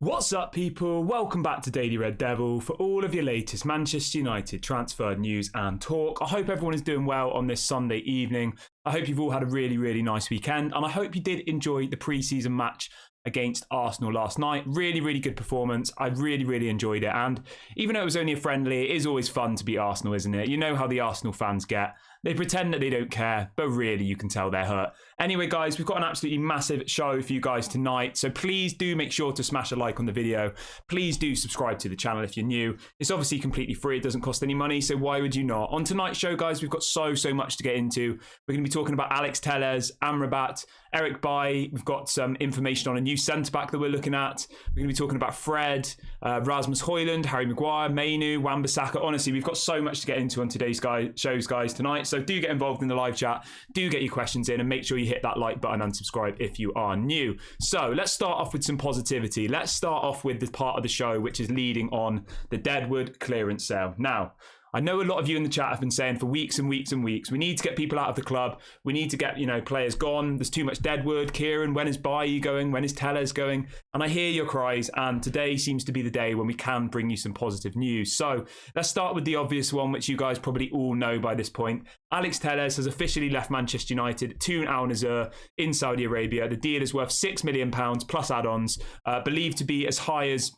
What's up, people? Welcome back to Daily Red Devil for all of your latest Manchester United transfer news and talk. I hope everyone is doing well on this Sunday evening. I hope you've all had a really nice weekend, and I hope you did enjoy the pre-season match against Arsenal last night. Really good performance. I really enjoyed it, and even though it was only a friendly, it is always fun to beat Arsenal, isn't it? You know how the Arsenal fans get. They pretend that they don't care, but really you can tell they're hurt. Anyway, guys, we've got an absolutely massive show for you guys tonight, so please do make sure to smash a like on the video. Please do subscribe to the channel if you're new. It's obviously completely free. It doesn't cost any money, so why would you not? On tonight's show, guys, we've got so much to get into. We're going to be talking about Alex Telles, Amrabat, Eric Bailly. We've got some information on a new centre-back that we're looking at. We're going to be talking about Fred, Rasmus Hojlund, Harry Maguire, Mainoo, Wan-Bissaka. Honestly, we've got so much to get into on today's shows, guys, tonight. So do get involved in the live chat. Do get your questions in and make sure you hit that like button and subscribe if you are new. So let's start off with some positivity. Let's start off with the part of the show which is leading on the Deadwood clearance sale. Now, I know a lot of you in the chat have been saying for weeks and weeks, we need to get people out of the club. We need to get, players gone. There's too much Deadwood. Kieran, when is Bailly going? When is Telles going? And I hear your cries, and today seems to be the day when we can bring you some positive news. So let's start with the obvious one, which you guys probably all know by this point. Alex Telles has officially left Manchester United to Al Nassr in Saudi Arabia. The deal is worth £6 million plus add-ons, believed to be as high as,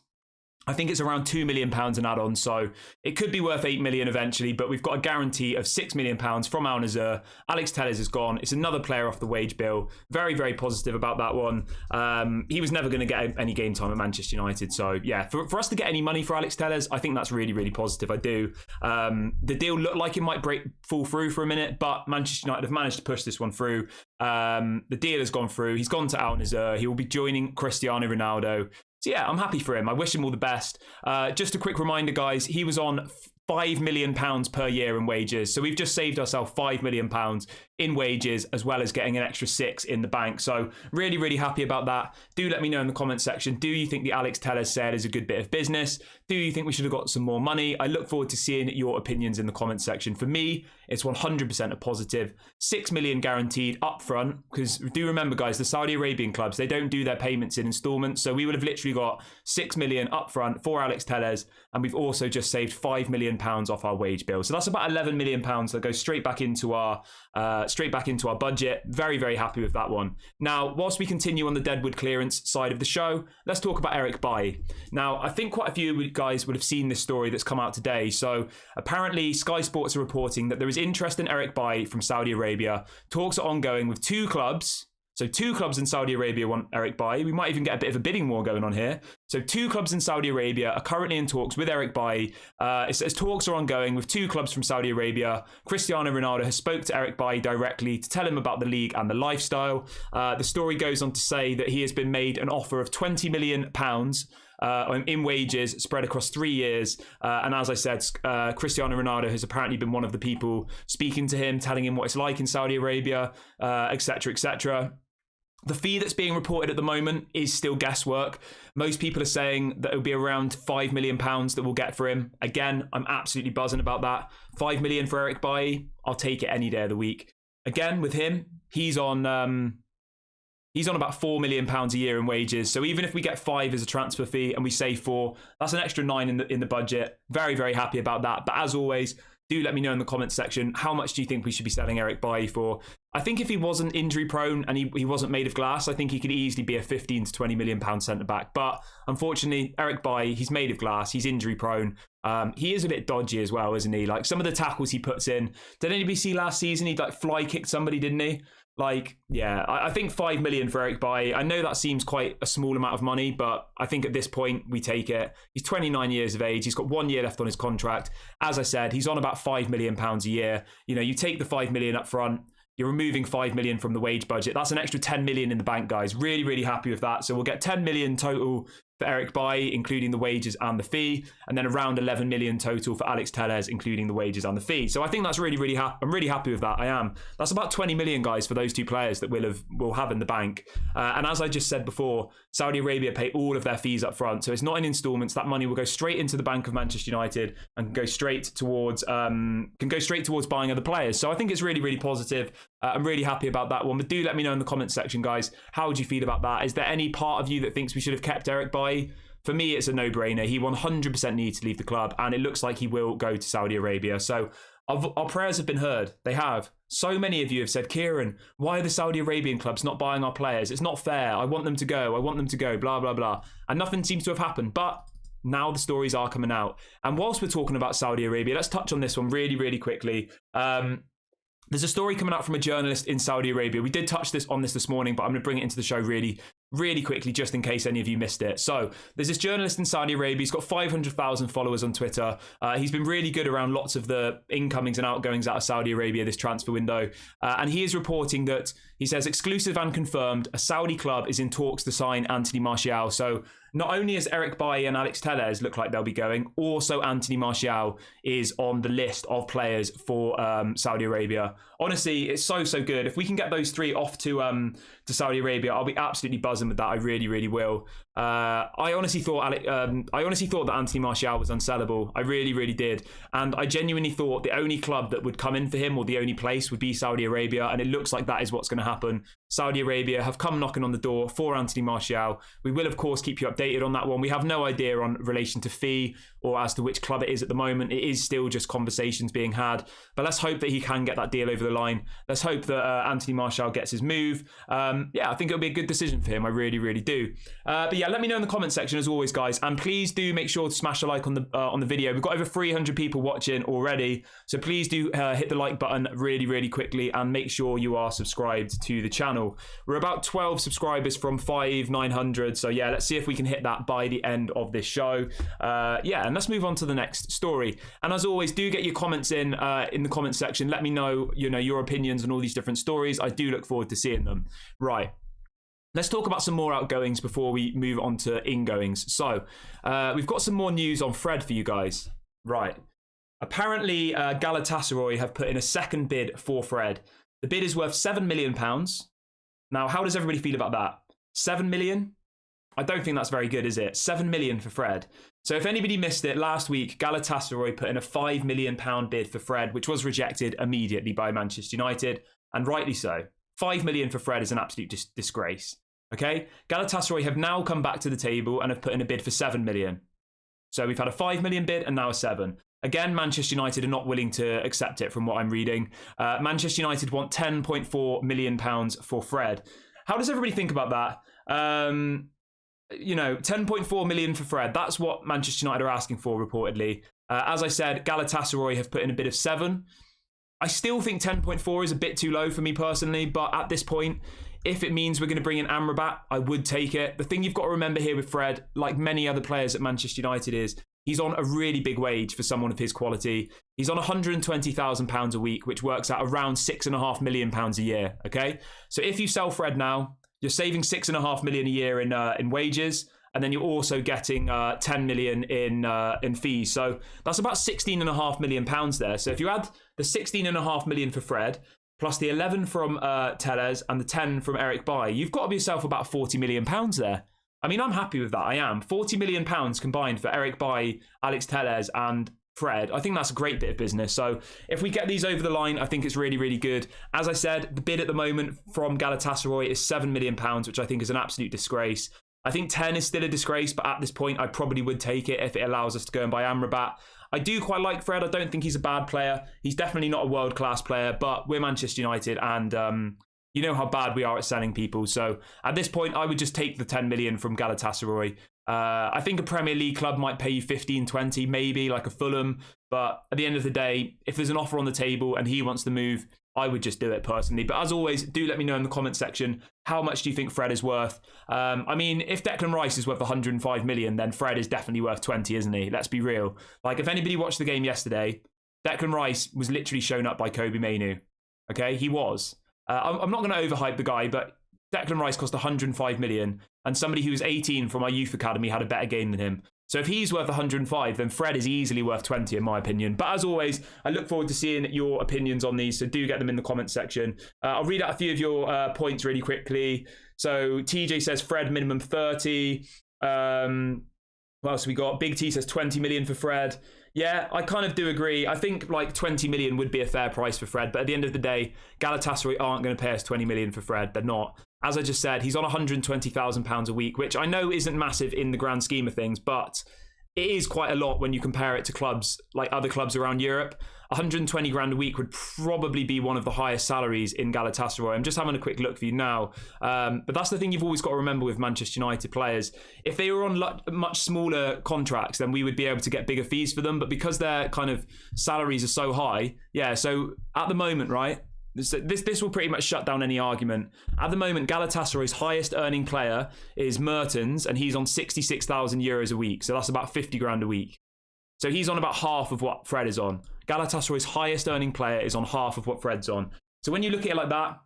I think it's around £2 million in add-ons, so it could be worth $8 million eventually, but we've got a guarantee of £6 million from Al Nassr. Alex Telles is gone. It's another player off the wage bill. Very positive about that one. He was never going to get any game time at Manchester United, so yeah, for us to get any money for Alex Telles, I think that's really positive. I do. The deal looked like it might fall through for a minute, but Manchester United have managed to push this one through. The deal has gone through. He's gone to Al Nassr. He will be joining Cristiano Ronaldo. So yeah, I'm happy for him. I wish him all the best. Just a quick reminder, guys, he was on £5 million per year in wages. So we've just saved ourselves £5 million in wages, as well as getting an extra 6 in the bank. So really happy about that. Do let me know in the comment section. Do you think the Alex Telles sale is a good bit of business? Do you think we should have got some more money? I look forward to seeing your opinions in the comment section. For me, it's 100% a positive. 6 million guaranteed up front, because do remember, guys, the Saudi Arabian clubs, they don't do their payments in installments. So we would have literally got 6 million up front for Alex Telles, and we've also just saved £5 million off our wage bill. So that's about £11 million that goes straight back into our budget. Very happy with that one. Now, whilst we continue on the Deadwood clearance side of the show, let's talk about Eric Bailly. Now, I think quite a few of you guys would have seen this story that's come out today. So apparently Sky Sports are reporting that there is interest in Eric Bailly from Saudi Arabia. Talks are ongoing with 2 clubs. So 2 clubs in Saudi Arabia want Eric Bailly. We might even get a bit of a bidding war going on here. So 2 clubs in Saudi Arabia are currently in talks with Eric Bailly. It says talks are ongoing with 2 clubs from Saudi Arabia. Cristiano Ronaldo has spoke to Eric Bailly directly to tell him about the league and the lifestyle. The story goes on to say that he has been made an offer of £20 million in wages spread across 3 years. And as I said, Cristiano Ronaldo has apparently been one of the people speaking to him, telling him what it's like in Saudi Arabia, etc. The fee that's being reported at the moment is still guesswork. Most people are saying that it'll be around £5 million that we'll get for him. Again, I'm absolutely buzzing about that. £5 million for Eric Bailly, I'll take it any day of the week. Again, with him, he's on about £4 million a year in wages. So even if we get 5 as a transfer fee and we save 4, that's an extra 9 in the budget. Very happy about that. But as always, do let me know in the comments section, how much do you think we should be selling Eric Bailly for? I think if he wasn't injury prone and he wasn't made of glass, I think he could easily be a £15 to £20 million centre back. But unfortunately, Eric Bailly, he's made of glass. He's injury prone. He is a bit dodgy as well, isn't he? Like some of the tackles he puts in. Did anybody see last season? He like fly kicked somebody, didn't he? Like, yeah, I think £5 million for Eric Bailly. I know that seems quite a small amount of money, but I think at this point we take it. He's 29 years of age. He's got 1 year left on his contract. As I said, he's on about £5 million a year. You take the £5 million up front. You're removing £5 million from the wage budget. That's an extra £10 million in the bank, guys. Really happy with that. So we'll get £10 million total for Eric Bailly, including the wages and the fee, and then around 11 million total for Alex Telles, including the wages and the fee. So I think that's really happy. I'm really happy with that. I am. That's about 20 million, guys, for those 2 players that we'll have in the bank. And as I just said before, Saudi Arabia pay all of their fees up front, so it's not in installments. That money will go straight into the bank of Manchester United and can go straight towards buying other players. So I think it's really positive. I'm really happy about that one. But do let me know in the comments section, guys. How would you feel about that? Is there any part of you that thinks we should have kept Eric Bailly? for me, it's a no-brainer. He 100% needs to leave the club, and it looks like he will go to Saudi Arabia. So our prayers have been heard. They have. So many of you have said, Kieran, why are the Saudi Arabian clubs not buying our players? It's not fair. I want them to go. I want them to go, blah, blah, blah. And nothing seems to have happened. But now the stories are coming out. And whilst we're talking about Saudi Arabia, let's touch on this one really, really quickly. There's a story coming out from a journalist in Saudi Arabia. We did touch this this morning, but I'm going to bring it into the show really, really quickly, just in case any of you missed it. So there's this journalist in Saudi Arabia. He's got 500,000 followers on Twitter. He's been really good around lots of the incomings and outgoings out of Saudi Arabia this transfer window. And he is reporting that, he says, exclusive and confirmed, a Saudi club is in talks to sign Anthony Martial. So not only is Eric Bailly and Alex Telles look like they'll be going, also Anthony Martial is on the list of players for Saudi Arabia. Honestly, it's so good. If we can get those three off to Saudi Arabia, I'll be absolutely buzzing with that. I really, really will. I honestly thought that Anthony Martial was unsellable. I really, really did. And I genuinely thought the only club that would come in for him, or the only place, would be Saudi Arabia. And it looks like that is what's going to happen. Saudi Arabia have come knocking on the door for Anthony Martial. We will, of course, keep you updated on that one. We have no idea on relation to fee or as to which club it is at the moment. It is still just conversations being had. But let's hope that he can get that deal over the line. Let's hope that Anthony Martial gets his move. I think it'll be a good decision for him. I really, really do. But yeah, let me know in the comment section as always, guys. And please do make sure to smash a like on the video. We've got over 300 people watching already. So please do hit the like button really, really quickly and make sure you are subscribed to the channel. We're about 12 subscribers from 900. So yeah, let's see if we can hit that by the end of this show. And let's move on to the next story. And as always, do get your comments in the comment section. Let me know, your opinions on all these different stories. I do look forward to seeing them. Right. Let's talk about some more outgoings before we move on to ingoings. So we've got some more news on Fred for you guys. Right. Apparently, Galatasaray have put in a second bid for Fred. The bid is worth £7 million. Now, how does everybody feel about that? 7 million? I don't think that's very good, is it? 7 million for Fred. So if anybody missed it, last week, Galatasaray put in a £5 million bid for Fred, which was rejected immediately by Manchester United, and rightly so. 5 million for Fred is an absolute disgrace. Okay? Galatasaray have now come back to the table and have put in a bid for 7 million. So we've had a 5 million bid and now a 7. Again, Manchester United are not willing to accept it from what I'm reading. Manchester United want £10.4 million for Fred. How does everybody think about that? 10.4 million for Fred. That's what Manchester United are asking for, reportedly. As I said, Galatasaray have put in a bid of 7. I still think 10.4 is a bit too low for me personally, but at this point, if it means we're going to bring in Amrabat, I would take it. The thing you've got to remember here with Fred, like many other players at Manchester United, is he's on a really big wage for someone of his quality. He's on £120,000 a week, which works out around £6.5 million a year, okay? So if you sell Fred now, you're saving £6.5 million a year in wages, and then you're also getting 10 million in fees. So that's about £16.5 million there. So if you add the 16.5 million for Fred, plus the 11 from Telles and the 10 from Eric Bailly, you've got to yourself about £40 million there. I mean, I'm happy with that. I am. £40 million combined for Eric Bailly, Alex Telles and Fred. I think that's a great bit of business. So if we get these over the line, I think it's really, really good. As I said, the bid at the moment from Galatasaray is £7 million, which I think is an absolute disgrace. I think 10 is still a disgrace, but at this point, I probably would take it if it allows us to go and buy Amrabat. I do quite like Fred. I don't think he's a bad player. He's definitely not a world-class player, but we're Manchester United, and you know how bad we are at selling people. So at this point, I would just take the 10 million from Galatasaray. I think a Premier League club might pay you 15, 20, maybe like a Fulham. But at the end of the day, if there's an offer on the table and he wants to move, I would just do it personally. But as always, do let me know in the comment section, how much do you think Fred is worth? I mean, if Declan Rice is worth 105 million, then Fred is definitely worth 20, isn't he? Let's be real. Like, if anybody watched the game yesterday, Declan Rice was literally shown up by Kobe Mainoo. Okay, he was. I'm not going to overhype the guy, but Declan Rice cost 105 million, and somebody who was 18 from our youth academy had a better game than him. So if he's worth 105, then Fred is easily worth 20 in my opinion. But as always, I look forward to seeing your opinions on these, so do get them in the comment section. I'll read out a few of your points really quickly. So TJ says Fred minimum 30. What else we got? Big T says 20 million for Fred. Yeah, I kind of do agree. I think like 20 million would be a fair price for Fred, but at the end of the day, Galatasaray aren't going to pay us 20 million for Fred. They're not. As I just said, he's on £120,000 a week, which I know isn't massive in the grand scheme of things, but it is quite a lot when you compare it to clubs like other clubs around Europe. 120 grand a week would probably be one of the highest salaries in Galatasaray. I'm just having a quick look for you now. But that's the thing you've always got to remember with Manchester United players. If they were on much smaller contracts, then we would be able to get bigger fees for them. But because their kind of salaries are so high, yeah, so at the moment, right, this will pretty much shut down any argument. At the moment, Galatasaray's highest earning player is Mertens, and he's on 66,000 euros a week. So that's about 50 grand a week. So he's on about half of what Fred is on. Galatasaray's highest earning player is on half of what Fred's on. So when you look at it like that,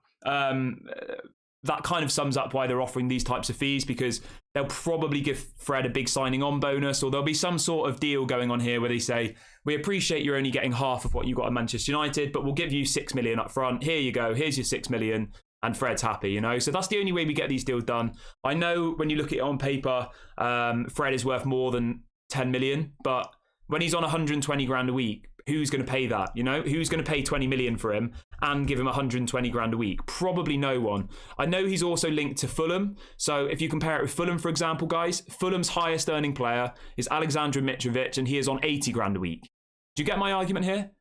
that kind of sums up why they're offering these types of fees, because they'll probably give Fred a big signing on bonus, or there'll be some sort of deal going on here where they say, we appreciate you're only getting half of what you got at Manchester United, but we'll give you 6 million up front. Here you go. Here's your 6 million. And Fred's happy, you know? So that's the only way we get these deals done. I know when you look at it on paper, Fred is worth more than 10 million, but when he's on 120 grand a week, who's going to pay that? You know, who's going to pay 20 million for him and give him 120 grand a week? Probably no one. I know he's also linked to Fulham. So if you compare it with Fulham, for example, guys, Fulham's highest earning player is Alexander Mitrovic, and he is on 80 grand a week. Do you get my argument here?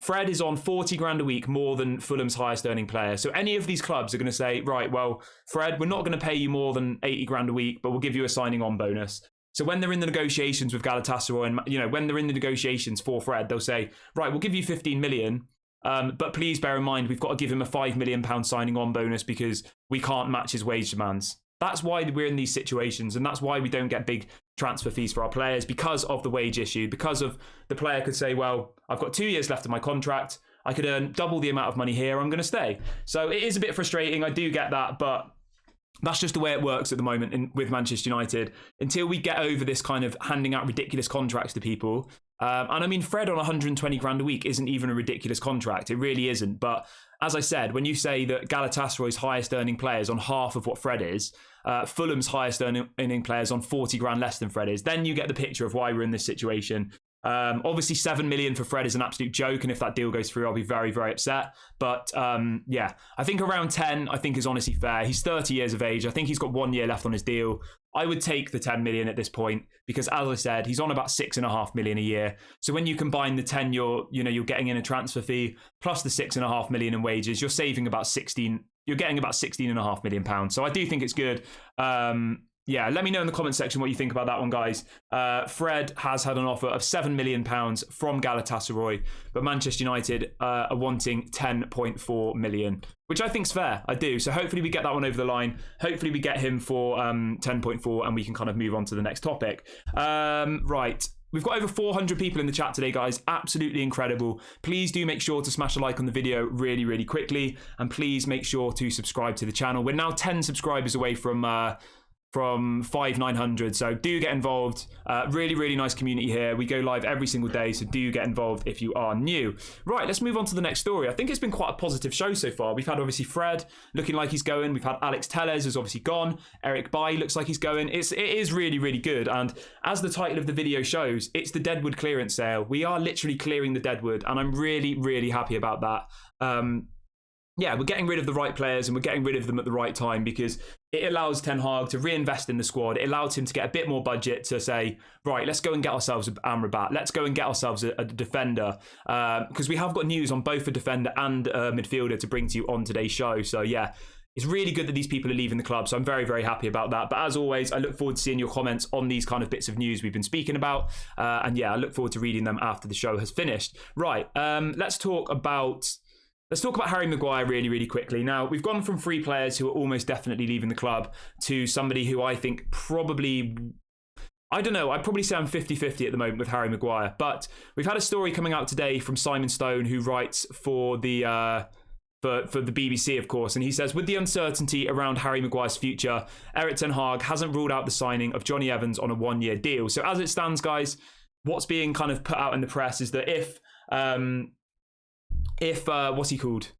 Fred is on 40 grand a week more than Fulham's highest earning player. So any of these clubs are going to say, right, well, Fred, we're not going to pay you more than 80 grand a week, but we'll give you a signing on bonus. So when they're in the negotiations with Galatasaray, and you know, when they're in the negotiations for Fred, they'll say, right, we'll give you 15 million, but please bear in mind we've got to give him a £5 million signing on bonus because we can't match his wage demands. That's why we're in these situations, and that's why we don't get big transfer fees for our players, because of the wage issue, because of the player could say, well, I've got 2 years left of my contract, I could earn double the amount of money here, I'm going to stay. So it is a bit frustrating, I do get that, but that's just the way it works at the moment with Manchester United. Until we get over this kind of handing out ridiculous contracts to people. And I mean, Fred on 120 grand a week isn't even a ridiculous contract. It really isn't. But as I said, when you say that Galatasaray's highest earning player is on half of what Fred is, Fulham's highest earning player is on 40 grand less than Fred is, then you get the picture of why we're in this situation. Obviously 7 million for Fred is an absolute joke, and if that deal goes through, I'll be very, very upset. But yeah, I think around 10 I think is honestly fair. He's 30 years of age. I think he's got 1 year left on his deal. I would take the 10 million at this point, because as I said, he's on about 6.5 million a year. So when you combine the 10 you're getting in a transfer fee plus the 6.5 million in wages, you're saving about 16. You're getting about 16.5 million pounds. So I do think it's good. Yeah, let me know in the comment section what you think about that one, guys. Fred has had an offer of £7 million from Galatasaray, but Manchester United are wanting 10.4 million, which I think's fair. I do. So hopefully we get that one over the line. Hopefully we get him for 10.4 and we can kind of move on to the next topic. Right. We've got over 400 people in the chat today, guys. Absolutely incredible. Please do make sure to smash a like on the video really, really quickly. And please make sure to subscribe to the channel. We're now 10 subscribers away from 5,900, so do get involved. Really, really nice community here. We go live every single day, so do get involved if you are new. Right, let's move on to the next story. I think it's been quite a positive show so far. We've had obviously Fred looking like he's going. We've had Alex Telles who's obviously gone. Eric Bailly looks like he's going. It is really, really good. And as the title of the video shows, it's the Deadwood clearance sale. We are literally clearing the Deadwood, and I'm really, really happy about that. Yeah, we're getting rid of the right players and we're getting rid of them at the right time, because it allows Ten Hag to reinvest in the squad. It allows him to get a bit more budget to say, right, let's go and get ourselves Amrabat. Let's go and get ourselves a defender, because we have got news on both a defender and a midfielder to bring to you on today's show. So yeah, it's really good that these people are leaving the club. So I'm very, very happy about that. But as always, I look forward to seeing your comments on these kind of bits of news we've been speaking about. And yeah, I look forward to reading them after the show has finished. Right, let's talk about Harry Maguire really, really quickly. Now, we've gone from 3 players who are almost definitely leaving the club to somebody who I think probably, I don't know, I'd probably say I'm 50-50 at the moment with Harry Maguire. But we've had a story coming out today from Simon Stone, who writes for the for the BBC, of course. And he says, with the uncertainty around Harry Maguire's future, Erik ten Hag hasn't ruled out the signing of Johnny Evans on a 1-year deal. So as it stands, guys, what's being kind of put out in the press is that if what's he called?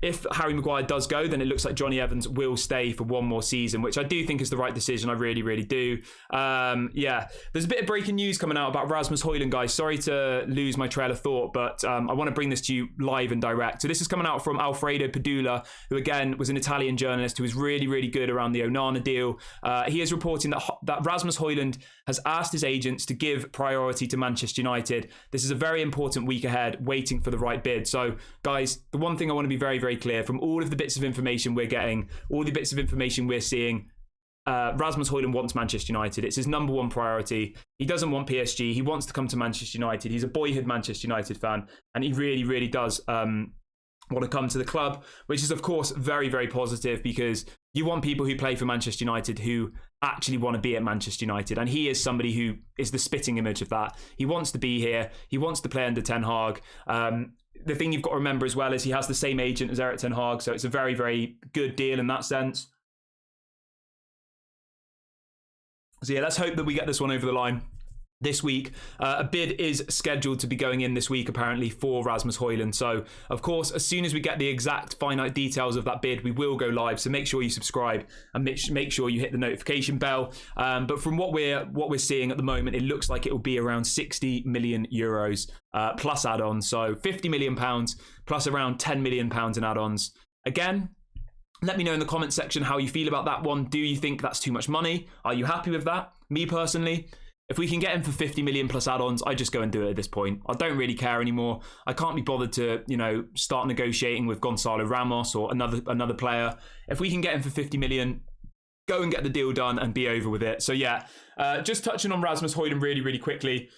if Harry Maguire does go, then it looks like Johnny Evans will stay for one more season, which I do think is the right decision. I really, really do. Yeah, there's a bit of breaking news coming out about Rasmus Hojlund, guys. Sorry to lose my trail of thought, but I want to bring this to you live and direct. So this is coming out from Alfredo Padula, who again was an Italian journalist who was really, really good around the Onana deal. He is reporting that Rasmus Hojlund has asked his agents to give priority to Manchester United. This is a very important week ahead, waiting for the right bid. So, guys, the one thing I want to be very, very clear from all of the bits of information we're getting, all the bits of information we're seeing, Rasmus Hojlund wants Manchester United. It's his number one priority. He doesn't want PSG. He wants to come to Manchester United. He's a boyhood Manchester United fan, and he really, really does want to come to the club, which is, of course, very, very positive, because you want people who play for Manchester United who actually want to be at Manchester United, and he is somebody who is the spitting image of that. He wants to be here. He wants to play under Ten Hag. The thing you've got to remember as well is he has the same agent as Erik Ten Hag, so it's a very, very good deal in that sense. So yeah, let's hope that we get this one over the line this week. A bid is scheduled to be going in this week, apparently, for Rasmus Hojlund. So, of course, as soon as we get the exact finite details of that bid, we will go live. So make sure you subscribe and make sure you hit the notification bell. But from what we're seeing at the moment, it looks like it will be around 60 million euros plus add-ons. So 50 million pounds plus around 10 million pounds in add-ons. Again, let me know in the comment section how you feel about that one. Do you think that's too much money? Are you happy with that? Me personally, if we can get him for 50 million plus add-ons, I just go and do it at this point. I don't really care anymore. I can't be bothered to, start negotiating with Gonzalo Ramos or another player. If we can get him for 50 million, go and get the deal done and be over with it. So yeah, just touching on Rasmus Hojlund really, really quickly.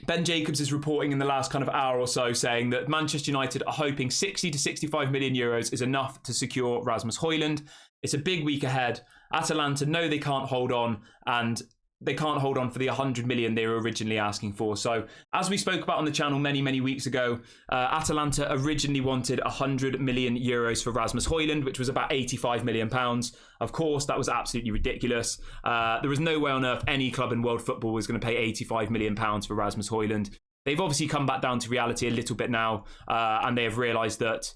Ben Jacobs is reporting in the last kind of hour or so saying that Manchester United are hoping 60 to 65 million euros is enough to secure Rasmus Hojlund. It's a big week ahead. Atalanta know they can't hold on, and they can't hold on for the 100 million they were originally asking for. So, as we spoke about on the channel many, many weeks ago, Atalanta originally wanted 100 million euros for Rasmus Hojlund, which was about 85 million pounds. Of course, that was absolutely ridiculous. There was no way on earth any club in world football was going to pay 85 million pounds for Rasmus Hojlund. They've obviously come back down to reality a little bit now, and they have realised that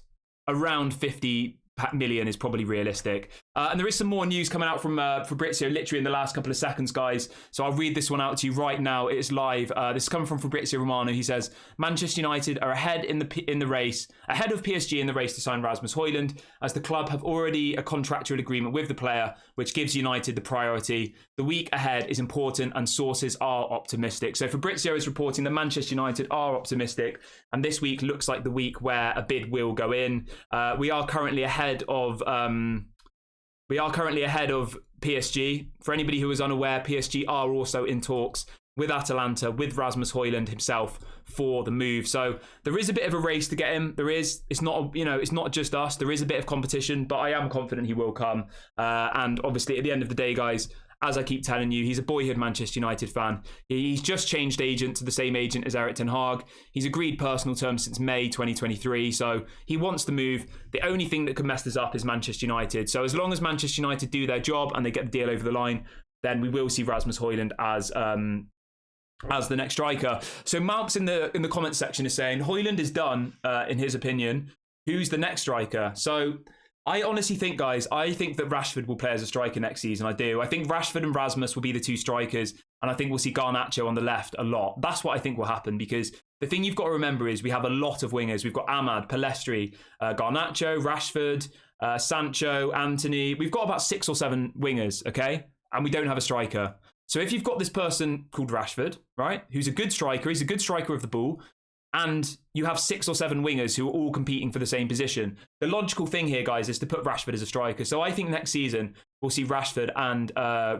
around 50 million is probably realistic. And there is some more news coming out from Fabrizio literally in the last couple of seconds, guys. So I'll read this one out to you right now. It is live. This is coming from Fabrizio Romano. He says, Manchester United are ahead in the race, ahead of PSG in the race to sign Rasmus Hojlund, as the club have already a contractual agreement with the player, which gives United the priority. The week ahead is important and sources are optimistic. So Fabrizio is reporting that Manchester United are optimistic, and this week looks like the week where a bid will go in. We are currently ahead of PSG. For anybody who is unaware, PSG are also in talks with Atalanta, with Rasmus Hojlund himself for the move. So there is a bit of a race to get him. There is. It's not just us. There is a bit of competition, but I am confident he will come. And obviously, at the end of the day, guys, as I keep telling you, he's a boyhood Manchester United fan. He's just changed agent to the same agent as Erik Ten Hag. He's agreed personal terms since May 2023, so he wants to move. The only thing that could mess this up is Manchester United. So as long as Manchester United do their job and they get the deal over the line, then we will see Rasmus Hojlund as the next striker. So Malps in the comment section is saying Hojlund is done, in his opinion. Who's the next striker? So I honestly think, guys, I think that Rashford will play as a striker next season. I do. I think Rashford and Rasmus will be the two strikers, and I think we'll see Garnacho on the left a lot. That's what I think will happen, because the thing you've got to remember is we have a lot of wingers. We've got Ahmad, Pellistri, Garnacho, Rashford, Sancho, Anthony. We've got about 6 or 7 wingers, okay? And we don't have a striker. So if you've got this person called Rashford, right, who's a good striker, he's a good striker of the ball, and you have 6 or 7 wingers who are all competing for the same position, the logical thing here, guys, is to put Rashford as a striker. So I think next season we'll see Rashford and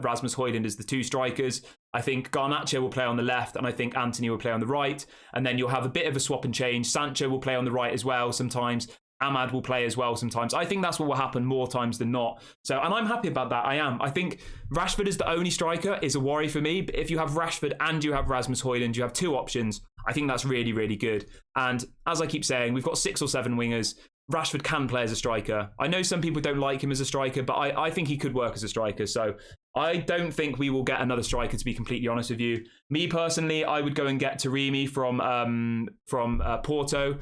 Rasmus Hojlund as the two strikers. I think Garnacho will play on the left, and I think Anthony will play on the right. And then you'll have a bit of a swap and change. Sancho will play on the right as well sometimes. Ahmad will play as well sometimes. I think that's what will happen more times than not. So, and I'm happy about that. I am. I think Rashford is the only striker is a worry for me. But if you have Rashford and you have Rasmus Hojlund, you have 2 options. I think that's really, really good. And as I keep saying, we've got 6 or 7 wingers. Rashford can play as a striker. I know some people don't like him as a striker, but I think he could work as a striker. So I don't think we will get another striker, to be completely honest with you. Me personally, I would go and get Taremi from Porto.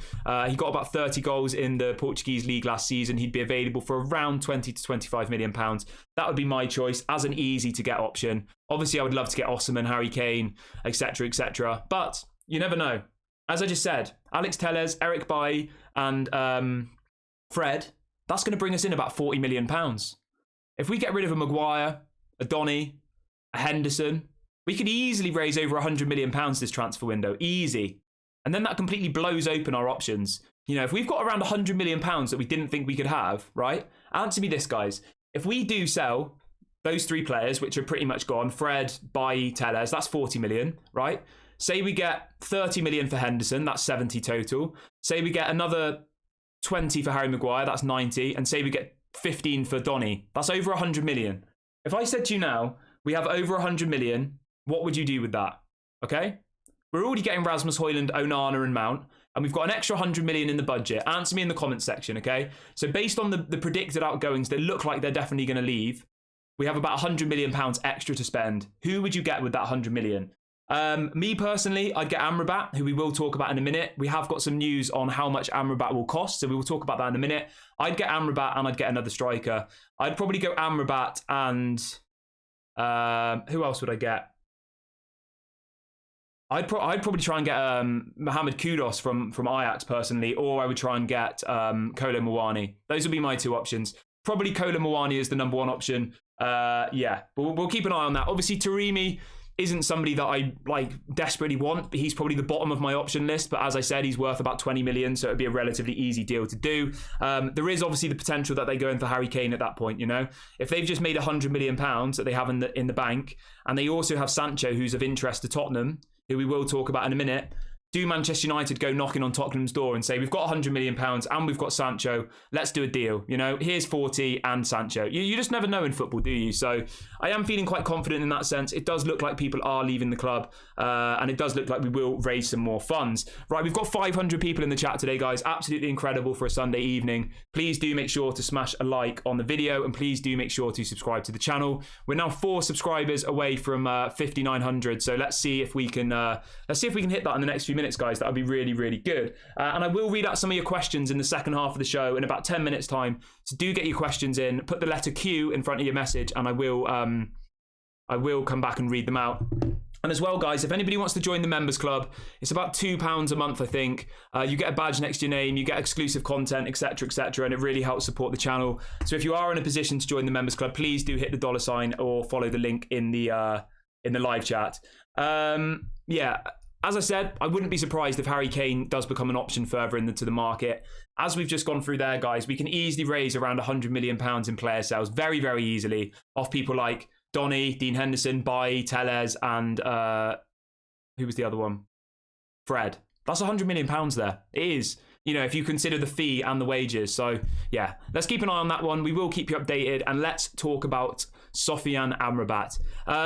He got about 30 goals in the Portuguese league last season. He'd be available for around 20 to 25 million pounds. That would be my choice as an easy to get option. Obviously, I would love to get Osimhen, Harry Kane, etc., etc. But you never know. As I just said, Alex Telles, Eric Bailly, and Fred, that's going to bring us in about 40 million pounds. If we get rid of a Maguire, a Donny, a Henderson, we could easily raise over 100 million pounds this transfer window. Easy. And then that completely blows open our options. You know, if we've got around 100 million pounds that we didn't think we could have, right? Answer me this, guys. If we do sell those three players, which are pretty much gone, Fred, Bailly, Telles, that's 40 million, right? Say we get 30 million for Henderson, that's 70 total. Say we get another 20 for Harry Maguire, that's 90. And say we get 15 for Donny, that's over 100 million. If I said to you now, we have over 100 million, what would you do with that? Okay? We're already getting Rasmus Hojlund, Onana and Mount, and we've got an extra 100 million in the budget. Answer me in the comments section, okay? So based on the predicted outgoings that look like they're definitely going to leave, we have about 100 million pounds extra to spend. Who would you get with that 100 million? Me personally, I'd get Amrabat, who we will talk about in a minute. We have got some news on how much Amrabat will cost, so we will talk about that in a minute. I'd get Amrabat and I'd get another striker. I'd probably go Amrabat and who else would I get? I'd probably try and get Mohamed Kudus from Ajax personally, or I would try and get Kolo Muani. Those would be my two options. Probably Kolo Muani is the number one option. Yeah, but we'll keep an eye on that. Obviously, Taremi isn't somebody that I desperately want, but he's probably the bottom of my option list. But as I said, he's worth about 20 million, so it'd be a relatively easy deal to do. There is obviously the potential that they go in for Harry Kane at that point. You know, if they've just made 100 million pounds that they have in the bank, and they also have Sancho, who's of interest to Tottenham, who we will talk about in a minute. Do Manchester United go knocking on Tottenham's door and say, we've got 100 million pounds and we've got Sancho, let's do a deal, you know, here's 40 and Sancho. You just never know in football, do you? So I am feeling quite confident in that sense. It does look like people are leaving the club, and it does look like we will raise some more funds. Right, we've got 500 people in the chat today, guys. Absolutely incredible for a Sunday evening. Please do make sure to smash a like on the video, and please do make sure to subscribe to the channel. We're now 4 subscribers away from 5,900, so let's see if we can hit that in the next few minutes, guys. That would be really, really good. And I will read out some of your questions in the second half of the show in about 10 minutes time. So do get your questions in, put the letter Q in front of your message, and I will come back and read them out. And as well, guys, if anybody wants to join the members club, it's about £2 a month, I think. You get a badge next to your name, you get exclusive content, etc., etc., and it really helps support the channel. So if you are in a position to join the members club, please do hit the $sign or follow the link in the live chat. Yeah. As I said, I wouldn't be surprised if Harry Kane does become an option further into the market. As we've just gone through there, guys, we can easily raise around £100 million in player sales very, very easily off people like Donny, Dean Henderson, Bailly, Telles, and who was the other one? Fred. That's £100 million there. It is. You know, if you consider the fee and the wages. So, yeah, let's keep an eye on that one. We will keep you updated. And let's talk about Sofyan Amrabat.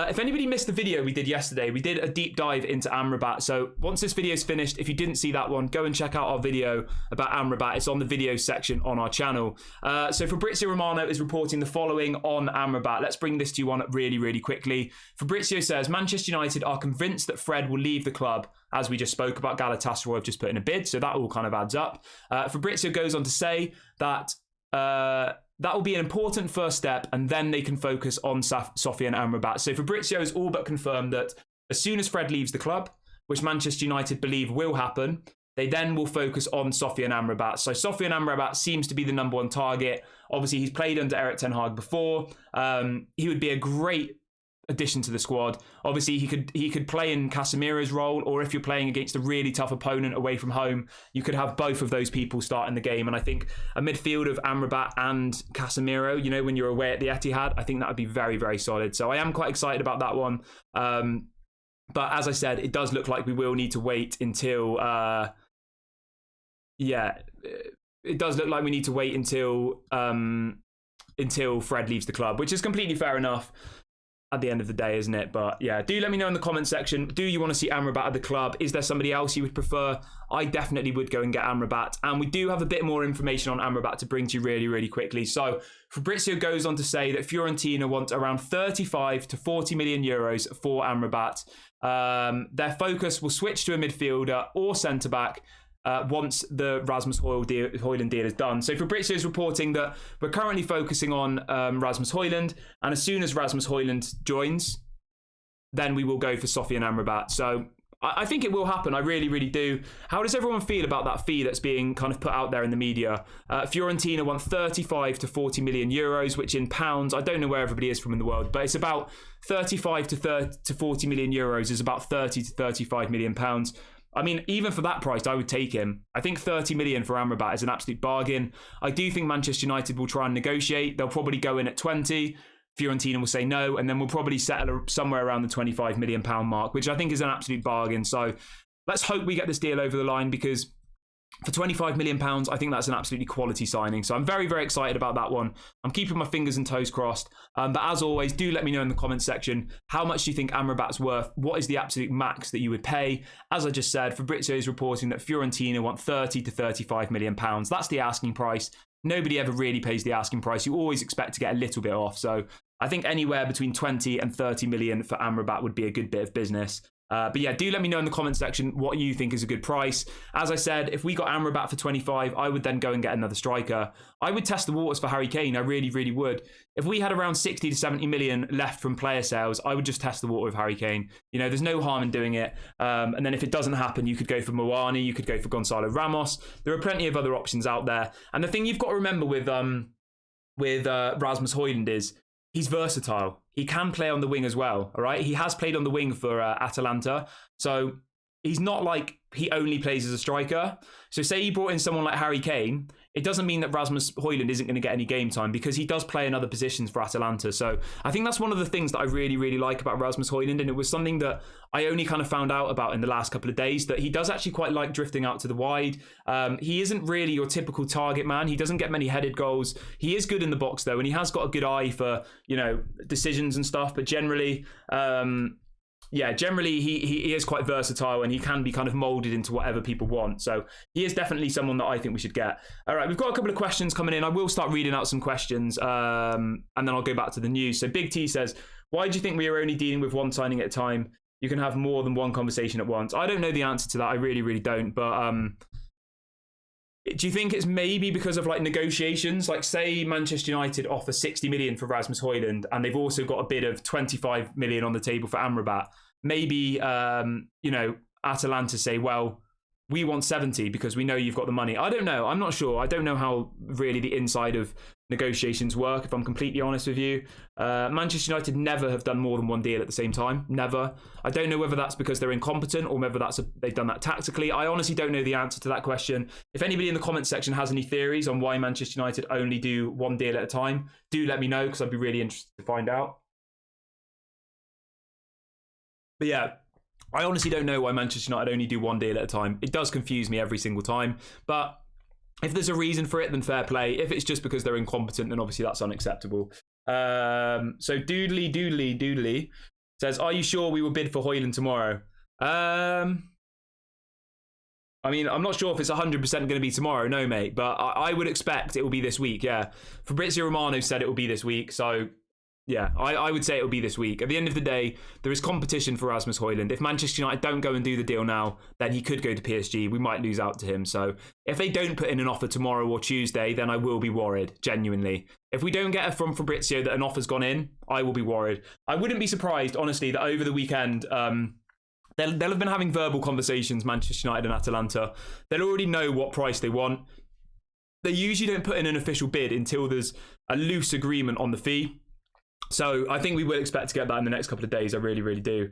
If anybody missed the video we did yesterday, we did a deep dive into Amrabat. So once this video is finished, if you didn't see that one, go and check out our video about Amrabat. It's on the video section on our channel. So Fabrizio Romano is reporting the following on Amrabat. Let's bring this to you on really, really quickly. Fabrizio says, Manchester United are convinced that Fred will leave the club. As we just spoke about, Galatasaray have just put in a bid, so that all kind of adds up. Fabrizio goes on to say that that will be an important first step, and then they can focus on Sofyan Amrabat. So Fabrizio has all but confirmed that as soon as Fred leaves the club, which Manchester United believe will happen, they then will focus on Sofyan Amrabat. So Sofyan Amrabat seems to be the number one target. Obviously, he's played under Erik ten Hag before. He would be a great addition to the squad. Obviously, he could play in Casemiro's role, or if you're playing against a really tough opponent away from home, you could have both of those people start in the game. And I think a midfield of Amrabat and Casemiro, you know, when you're away at the Etihad, I think that would be very, very solid. So I am quite excited about that one. But as I said, it does look like we will need to wait until it does look like we need to wait until Fred leaves the club, which is completely fair enough. at the end of the day, isn't it? But yeah, do let me know in the comment section. Do you want to see Amrabat at the club? Is there somebody else you would prefer? I definitely would go and get Amrabat. And we do have a bit more information on Amrabat to bring to you really, really quickly. So Fabrizio goes on to say that Fiorentina want around 35 to 40 million euros for Amrabat. Their focus will switch to a midfielder or centre-back once the Rasmus Hojlund deal is done. So Fabrizio is reporting that we're currently focusing on Rasmus Hojlund, and as soon as Rasmus Hojlund joins, then we will go for Sofian Amrabat. So I think it will happen. I really, really do. How does everyone feel about that fee that's being kind of put out there in the media? Fiorentina want 35 to 40 million euros, which in pounds, I don't know where everybody is from in the world, but it's about 35 to 40 million euros is about 30 to 35 million pounds. I mean, even for that price, I would take him. I think 30 million for Amrabat is an absolute bargain. I do think Manchester United will try and negotiate. They'll probably go in at 20. Fiorentina will say no, and then we'll probably settle somewhere around the 25 million pound mark, which I think is an absolute bargain. So let's hope we get this deal over the line, because for 25 million pounds, I think that's an absolutely quality signing. So I'm very, very excited about that one. I'm keeping my fingers and toes crossed. But as always, do let me know in the comments section, how much do you think Amrabat's worth? What is the absolute max that you would pay? As I just said, Fabrizio is reporting that Fiorentina want 30 to 35 million pounds. That's the asking price. Nobody ever really pays the asking price. You always expect to get a little bit off. So I think anywhere between 20 and 30 million for Amrabat would be a good bit of business. But yeah, do let me know in the comment section what you think is a good price. As I said, if we got Amrabat for 25, I would then go and get another striker. I would test the waters for Harry Kane. I really, really would. If we had around 60 to 70 million left from player sales, I would just test the water with Harry Kane. You know, there's no harm in doing it. And then if it doesn't happen, you could go for Moani, you could go for Gonzalo Ramos. There are plenty of other options out there. And the thing you've got to remember with Rasmus Hojlund is he's versatile. He can play on the wing as well, all right? He has played on the wing for Atalanta. So he's not like he only plays as a striker. So say you brought in someone like Harry Kane, it doesn't mean that Rasmus Hojlund isn't going to get any game time, because he does play in other positions for Atalanta. So I think that's one of the things that I really, really like about Rasmus Hojlund. And it was something that I only kind of found out about in the last couple of days, that he does actually quite like drifting out to the wide. He isn't really your typical target man. He doesn't get many headed goals. He is good in the box though, and he has got a good eye for, you know, decisions and stuff. But generally, generally he is quite versatile, and he can be kind of molded into whatever people want. So he is definitely someone that I think we should get. All right, we've got a couple of questions coming in. I will start reading out some questions, and then I'll go back to the news. So Big T says, why do you think we are only dealing with one signing at a time? You can have more than one conversation at once. I don't know the answer to that. I really, really don't. But do you think it's maybe because of like negotiations? Like say Manchester United offer 60 million for Rasmus Hojlund, and they've also got a bid of 25 million on the table for Amrabat. Maybe, you know, Atalanta say, well, we want 70 because we know you've got the money. I don't know. I'm not sure. I don't know how really the inside of negotiations work, if I'm completely honest with you. Manchester United never have done more than one deal at the same time. Never. I don't know whether that's because they're incompetent or whether they've done that tactically. I honestly don't know the answer to that question. If anybody in the comment section has any theories on why Manchester United only do one deal at a time, do let me know, because I'd be really interested to find out. But yeah, I honestly don't know why Manchester United only do one deal at a time. It does confuse me every single time. But if there's a reason for it, then fair play. If it's just because they're incompetent, then obviously that's unacceptable. So Doodly says, are you sure we will bid for Hojlund tomorrow? I mean, I'm not sure if it's 100% going to be tomorrow, no, mate. But I would expect it will be this week, yeah. Fabrizio Romano said it will be this week, so... yeah, I would say it will be this week. At the end of the day, there is competition for Rasmus Hojlund. If Manchester United don't go and do the deal now, then he could go to PSG. We might lose out to him. So if they don't put in an offer tomorrow or Tuesday, then I will be worried, genuinely. If we don't get it from Fabrizio that an offer's gone in, I will be worried. I wouldn't be surprised, honestly, that over the weekend... they'll have been having verbal conversations, Manchester United and Atalanta. They'll already know what price they want. They usually don't put in an official bid until there's a loose agreement on the fee. So I think we will expect to get that in the next couple of days. I really, really do.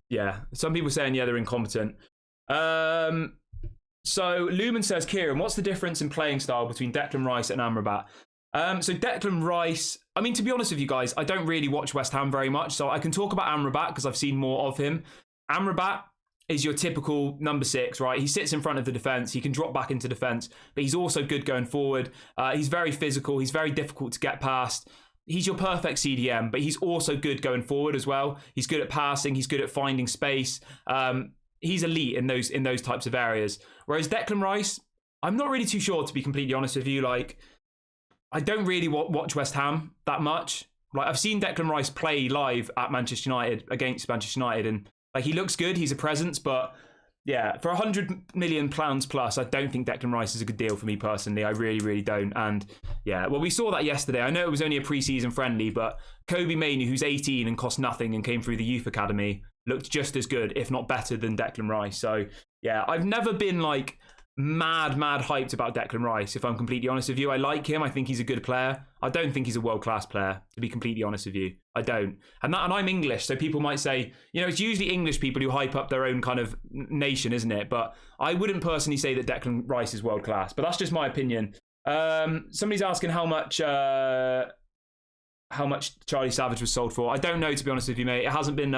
Yeah, some people saying, yeah, they're incompetent. So Lumen says, Kieran, what's the difference in playing style between Declan Rice and Amrabat? So Declan Rice, I mean, to be honest with you guys, I don't really watch West Ham very much. So I can talk about Amrabat because I've seen more of him. Amrabat is your typical number 6, right? He sits in front of the defence. He can drop back into defence, but he's also good going forward. He's very physical. He's very difficult to get past. he's your perfect CDM, but he's also good going forward as well. He's good at passing. He's good at finding space. He's elite in those types of areas. Whereas Declan Rice, I'm not really too sure, to be completely honest with you. Like, I don't really watch West Ham that much. Like, I've seen Declan Rice play live at Manchester United, against Manchester United, and like, he looks good. He's a presence, but yeah, for £100 million plus, I don't think Declan Rice is a good deal for me personally. I really, really don't. And yeah, well, we saw that yesterday. I know it was only a pre-season friendly, but Kobe Mainoo, who's 18 and cost nothing and came through the youth academy, looked just as good, if not better, than Declan Rice. So yeah, I've never been like mad hyped about Declan Rice, if I'm completely honest with you. I like him. I think he's a good player. I don't think he's a world-class player, to be completely honest with you. I don't. And I'm English, so people might say, you know, it's usually English people who hype up their own kind of nation, isn't it? But I wouldn't personally say that Declan Rice is world-class, but that's just my opinion. Somebody's asking how much Charlie Savage was sold for. I don't know, to be honest with you, mate. It hasn't been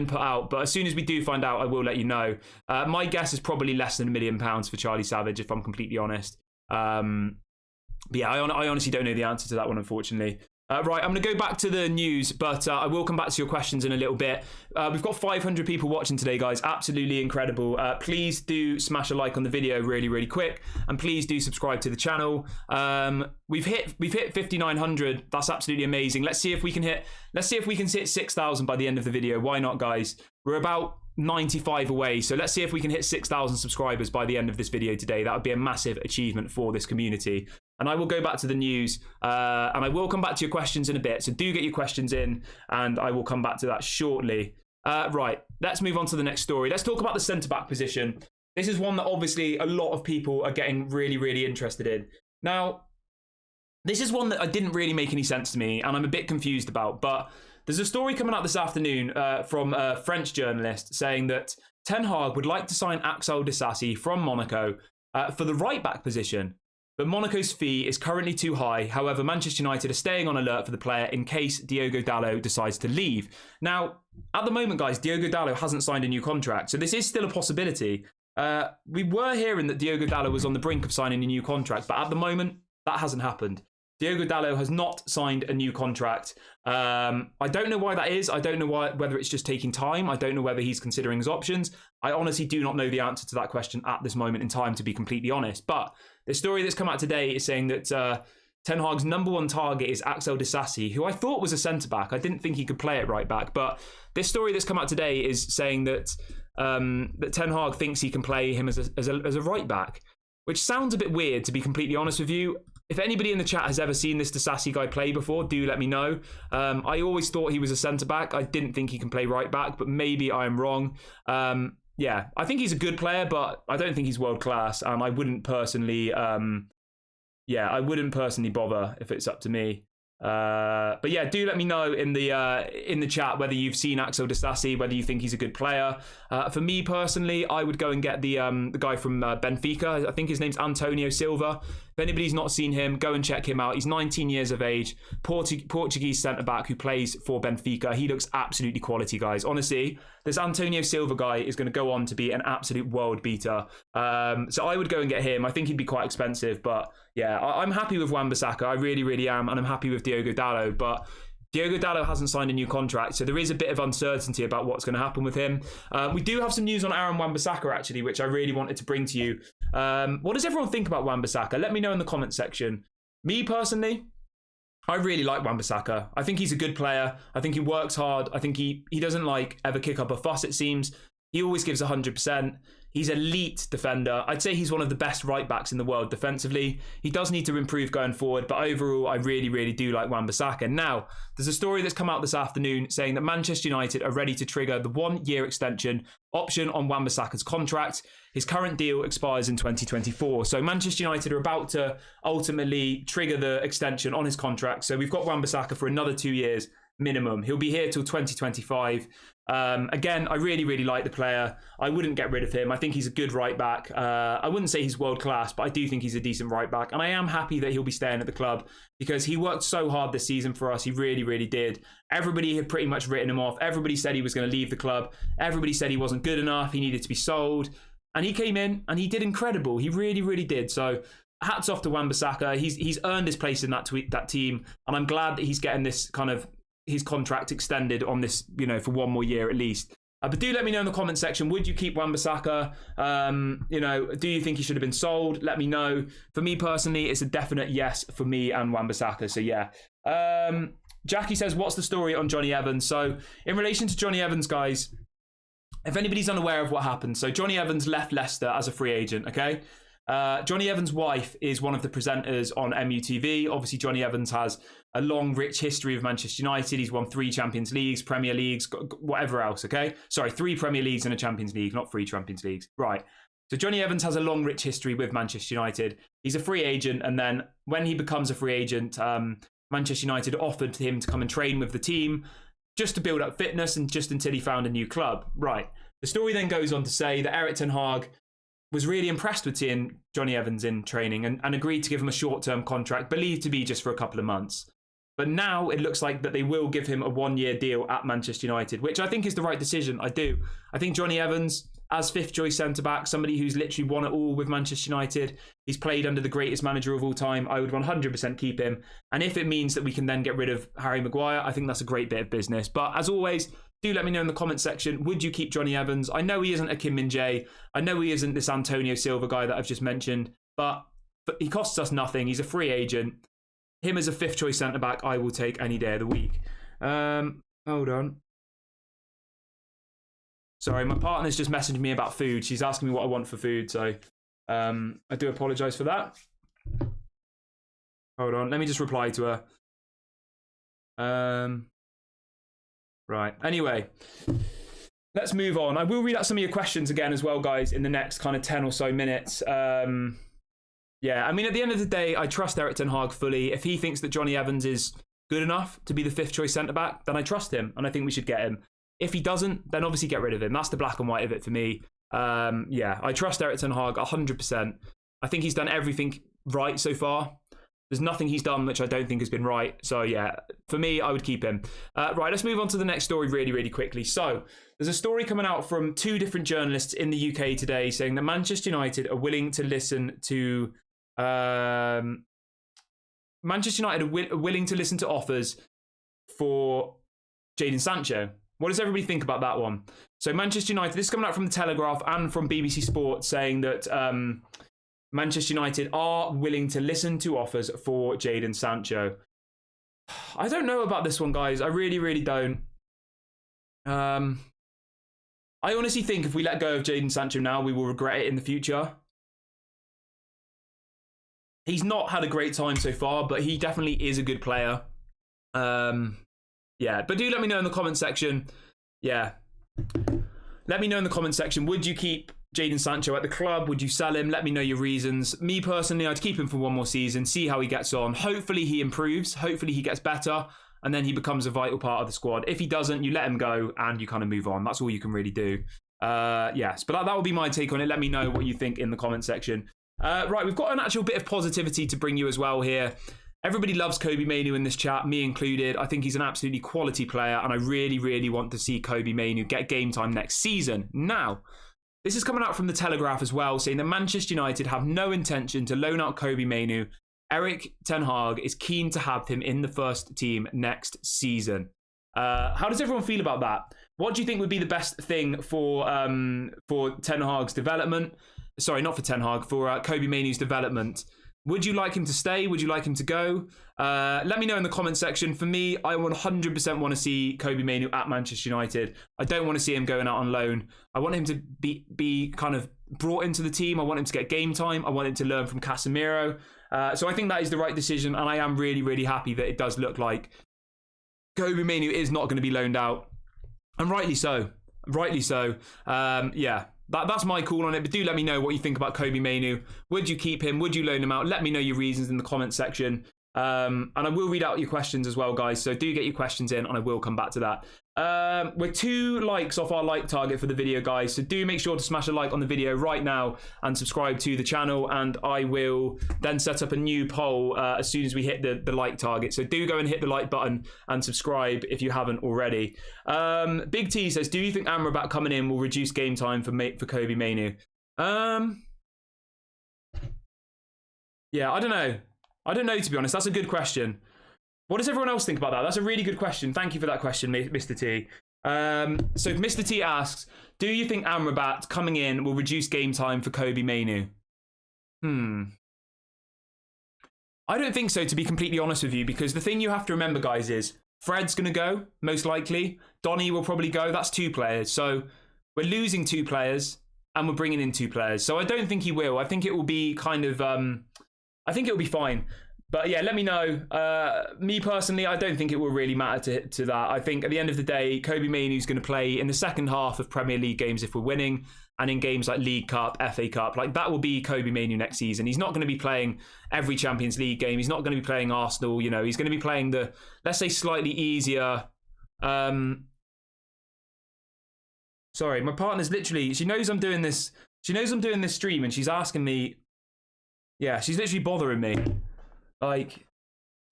put out, but as soon as we do find out, I will let you know. My guess is probably less than £1 million for Charlie Savage, if I'm completely honest. But yeah, I honestly don't know the answer to that one, unfortunately. Right, I'm going to go back to the news, but I will come back to your questions in a little bit. We've got 500 people watching today, guys. Absolutely incredible. Please do smash a like on the video really, really quick, and please do subscribe to the channel. We've hit 5,900. That's absolutely amazing. Let's see if we can hit 6,000 by the end of the video. Why not, guys? We're about 95 away, so let's see if we can hit 6,000 subscribers by the end of this video today. That would be a massive achievement for this community. And I will go back to the news, and I will come back to your questions in a bit, so do get your questions in, and I will come back to that shortly. Right, let's move on to the next story. Let's talk about the centre-back position. This is one that obviously a lot of people are getting really, really interested in. Now, this is one that didn't really make any sense to me, and I'm a bit confused about, but there's a story coming out this afternoon from a French journalist saying that Ten Hag would like to sign Axel Disasi from Monaco for the right-back position. But Monaco's fee is currently too high. However, Manchester United are staying on alert for the player in case Diogo Dalot decides to leave. Now, at the moment, guys, Diogo Dalot hasn't signed a new contract, so this is still a possibility. We were hearing that Diogo Dalot was on the brink of signing a new contract, but at the moment, that hasn't happened. Diogo Dalot has not signed a new contract. I don't know why that is. I don't know whether it's just taking time. I don't know whether he's considering his options. I honestly do not know the answer to that question at this moment in time, to be completely honest. But the story that's come out today is saying that Ten Hag's #1 target is Axel Disasi, who I thought was a centre-back. I didn't think he could play at right-back. But this story that's come out today is saying that that Ten Hag thinks he can play him as a right-back, which sounds a bit weird, to be completely honest with you. If anybody in the chat has ever seen this Disasi guy play before, do let me know. I always thought he was a centre-back. I didn't think he can play right-back, but maybe I am wrong. Yeah, I think he's a good player, but I don't think he's world-class. I wouldn't personally, I wouldn't personally bother if it's up to me. But yeah, do let me know in the chat whether you've seen Axel Disasi, whether you think he's a good player. For me personally, I would go and get the guy from Benfica. I think his name's Antonio Silva. If anybody's not seen him, go and check him out. He's 19 years of age, Portuguese centre-back who plays for Benfica. He looks absolutely quality, guys. Honestly, this Antonio Silva guy is going to go on to be an absolute world beater. So I would go and get him. I think he'd be quite expensive, but yeah, I'm happy with Wan-Bissaka. I really, really am, and I'm happy with Diogo Dalot, but Diogo Dalot hasn't signed a new contract, so there is a bit of uncertainty about what's going to happen with him. We do have some news on Aaron Wan-Bissaka, actually, which I really wanted to bring to you. What does everyone think about Wan-Bissaka? Let me know in the comments section. Me, personally, I really like Wan-Bissaka. I think he's a good player. I think he works hard. I think he doesn't ever kick up a fuss, it seems. He always gives 100%. He's an elite defender. I'd say he's one of the best right backs in the world defensively. He does need to improve going forward, but overall, I really, really do like Wan-Bissaka. Now, there's a story that's come out this afternoon saying that Manchester United are ready to trigger the 1-year extension option on Wan-Bissaka's contract. His current deal expires in 2024. So Manchester United are about to ultimately trigger the extension on his contract. So we've got Wan-Bissaka for another 2 years minimum. He'll be here till 2025. Again, I really, really like the player. I wouldn't get rid of him. I think he's a good right back. I wouldn't say he's world class, but I do think he's a decent right back. And I am happy that he'll be staying at the club because he worked so hard this season for us. He really, really did. Everybody had pretty much written him off. Everybody said he was going to leave the club. Everybody said he wasn't good enough. He needed to be sold. And he came in and he did incredible. He really, really did. So hats off to Wan-Bissaka. He's earned his place in that team, and I'm glad that he's getting this kind of his contract extended on this, for one more year at least. But do let me know in the comment section, would you keep Wan-Bissaka? Do you think he should have been sold? Let me know. For me personally, it's a definite yes for me and Wan-Bissaka. So yeah. Jackie says, what's the story on Johnny Evans? So in relation to Johnny Evans, guys, if anybody's unaware of what happened, so Johnny Evans left Leicester as a free agent, okay? Johnny Evans' wife is one of the presenters on MUTV. Obviously, Johnny Evans has a long, rich history of Manchester United. He's won 3 Champions Leagues, Premier Leagues, whatever else, okay? Sorry, 3 Premier Leagues and a Champions League, not 3 Champions Leagues. Right. So Johnny Evans has a long, rich history with Manchester United. He's a free agent, and then when he becomes a free agent, Manchester United offered him to come and train with the team just to build up fitness and just until he found a new club. Right. The story then goes on to say that Erik ten Hag was really impressed with seeing Johnny Evans in training and agreed to give him a short-term contract, believed to be just for a couple of months. But now it looks like that they will give him a 1-year deal at Manchester United, which I think is the right decision. I do. I think Johnny Evans, as 5th choice centre-back, somebody who's literally won it all with Manchester United, he's played under the greatest manager of all time. I would 100% keep him. And if it means that we can then get rid of Harry Maguire, I think that's a great bit of business. But as always, do let me know in the comment section, would you keep Johnny Evans? I know he isn't a Kim Min-jae. I know he isn't this Antonio Silva guy that I've just mentioned, but he costs us nothing. He's a free agent. Him as a 5th choice centre-back, I will take any day of the week. Hold on. Sorry, my partner's just messaged me about food. She's asking me what I want for food, so I do apologise for that. Hold on, let me just reply to her. Right, anyway, let's move on. I will read out some of your questions again as well, guys, in the next kind of 10 or so minutes. Yeah, I mean, at the end of the day, I trust Erik ten Hag fully. If he thinks that Johnny Evans is good enough to be the 5th choice centre-back, then I trust him, and I think we should get him. If he doesn't, then obviously get rid of him. That's the black and white of it for me. Yeah, I trust Erik ten Hag 100%. I think he's done everything right so far. There's nothing he's done which I don't think has been right. So yeah, for me, I would keep him. Right, let's move on to the next story really, really quickly. So there's a story coming out from 2 different journalists in the UK today saying that Manchester United are willing to listen to... Manchester United are willing to listen to offers for Jadon Sancho. What does everybody think about that one? So Manchester United, this is coming out from The Telegraph and from BBC Sport, saying that Manchester United are willing to listen to offers for Jadon Sancho. I don't know about this one, guys. I really, really don't. I honestly think if we let go of Jadon Sancho now, we will regret it in the future. He's not had a great time so far, but he definitely is a good player. Yeah, but do let me know in the comment section. Yeah. Let me know in the comment section, would you keep Jadon Sancho at the club? Would you sell him? Let me know your reasons. Me personally, I'd keep him for one more season, see how he gets on. Hopefully he improves. Hopefully he gets better, and then he becomes a vital part of the squad. If he doesn't, you let him go and you kind of move on. That's all you can really do. Yes, but that would be my take on it. Let me know what you think in the comment section. Right, we've got an actual bit of positivity to bring you as well here. Everybody loves Kobbie Mainoo in this chat, me included. I think he's an absolutely quality player, and I really, really want to see Kobbie Mainoo get game time next season. Now, this is coming out from The Telegraph as well, saying that Manchester United have no intention to loan out Kobbie Mainoo. Erik ten Hag is keen to have him in the first team next season. How does everyone feel about that? What do you think would be the best thing for Ten Hag's development? Sorry, not for Ten Hag, for Kobbie Mainoo's development. Would you like him to stay? Would you like him to go? Let me know in the comment section. For me, I 100% want to see Kobbie Mainoo at Manchester United. I don't want to see him going out on loan. I want him to be kind of brought into the team. I want him to get game time. I want him to learn from Casemiro. So I think that is the right decision, and I am really, really happy that it does look like Kobbie Mainoo is not going to be loaned out. And rightly so. Rightly so. Yeah. That's my call on it, but do let me know what you think about Kobbie Mainoo. Would you keep him? Would you loan him out? Let me know your reasons in the comment section. And I will read out your questions as well, guys. So do get your questions in, and I will come back to that. We're 2 likes off our like target for the video, guys. So do make sure to smash a like on the video right now and subscribe to the channel. And I will then set up a new poll as soon as we hit the like target. So do go and hit the like button and subscribe if you haven't already. Big T says, do you think Amrabat coming in will reduce game time for Kobbie Mainoo? Yeah, I don't know. I don't know, to be honest. That's a good question. What does everyone else think about that? That's a really good question. Thank you for that question, Mr. T. So Mr. T asks, do you think Amrabat coming in will reduce game time for Kobbie Mainoo? I don't think so, to be completely honest with you, because the thing you have to remember, guys, is Fred's going to go, most likely. Donny will probably go. That's 2 players. So we're losing 2 players and we're bringing in 2 players. So I don't think he will. I think it will be kind of... I think it'll be fine. But yeah, let me know. Me personally, I don't think it will really matter to that. I think at the end of the day, Kobbie Mainoo's going to play in the second half of Premier League games if we're winning, and in games like League Cup, FA Cup. Like, that will be Kobbie Mainoo next season. He's not going to be playing every Champions League game. He's not going to be playing Arsenal. You know, he's going to be playing the, let's say, slightly easier... Sorry, my partner's literally... She knows I'm doing this. She knows I'm doing this stream, and she's asking me... Yeah, she's literally bothering me. Like,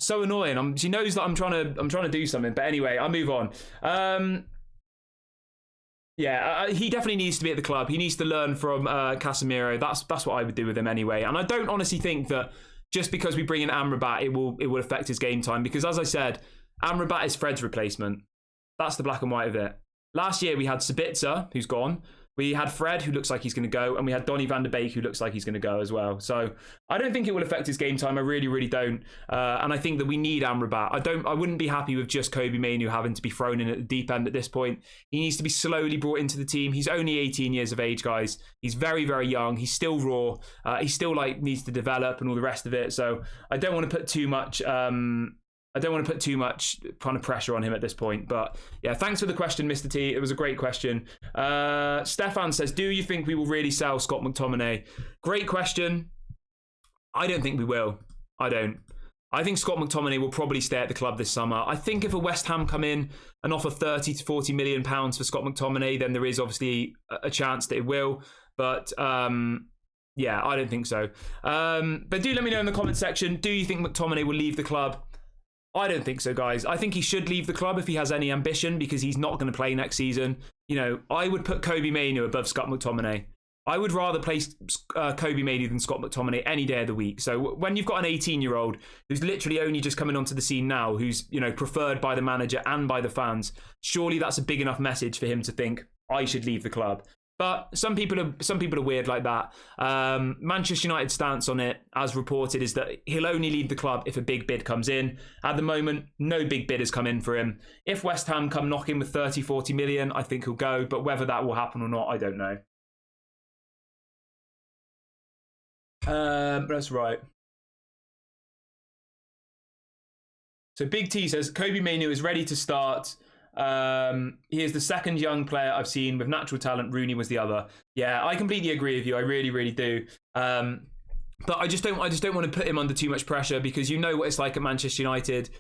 so annoying. She knows that I'm trying to do something. But anyway, I'll move on. Yeah, he definitely needs to be at the club. He needs to learn from Casemiro. That's what I would do with him anyway. And I don't honestly think that just because we bring in Amrabat, it will affect his game time. Because as I said, Amrabat is Fred's replacement. That's the black and white of it. Last year we had Sabitzer, who's gone. We had Fred, who looks like he's going to go, and we had Donny van der Beek, who looks like he's going to go as well. So I don't think it will affect his game time. I really, really don't. And I think that we need Amrabat. I wouldn't be happy with just Kobbie Mainoo having to be thrown in at the deep end at this point. He needs to be slowly brought into the team. He's only 18 years of age, guys. He's very, very young. He's still raw. He still needs to develop and all the rest of it. So I don't want to put too much. I don't want to put too much kind of pressure on him at this point. But yeah, thanks for the question, Mr. T. It was a great question. Stefan says, do you think we will really sell Scott McTominay? Great question. I don't think we will. I don't. I think Scott McTominay will probably stay at the club this summer. I think if a West Ham come in and offer 30 to 40 million pounds for Scott McTominay, then there is obviously a chance that it will. But yeah, I don't think so. But do let me know in the comment section, do you think McTominay will leave the club? I don't think so, guys. I think he should leave the club if he has any ambition, because he's not going to play next season. You know, I would put Kobbie Mainoo above Scott McTominay. I would rather play Kobbie Mainoo than Scott McTominay any day of the week. So when you've got an 18-year-old who's literally only just coming onto the scene now, who's, you know, preferred by the manager and by the fans, surely that's a big enough message for him to think, I should leave the club. But some people are weird like that. Manchester United's stance on it, as reported, is that he'll only leave the club if a big bid comes in. At the moment, no big bid has come in for him. If West Ham come knocking with 30, 40 million, I think he'll go. But whether that will happen or not, I don't know. That's right. So Big T says, Kobbie Mainoo is ready to start. He is the second young player I've seen with natural talent. Rooney was the other. Yeah, I completely agree with you. I really, really do. But I just don't want to put him under too much pressure, because you know what it's like at Manchester United.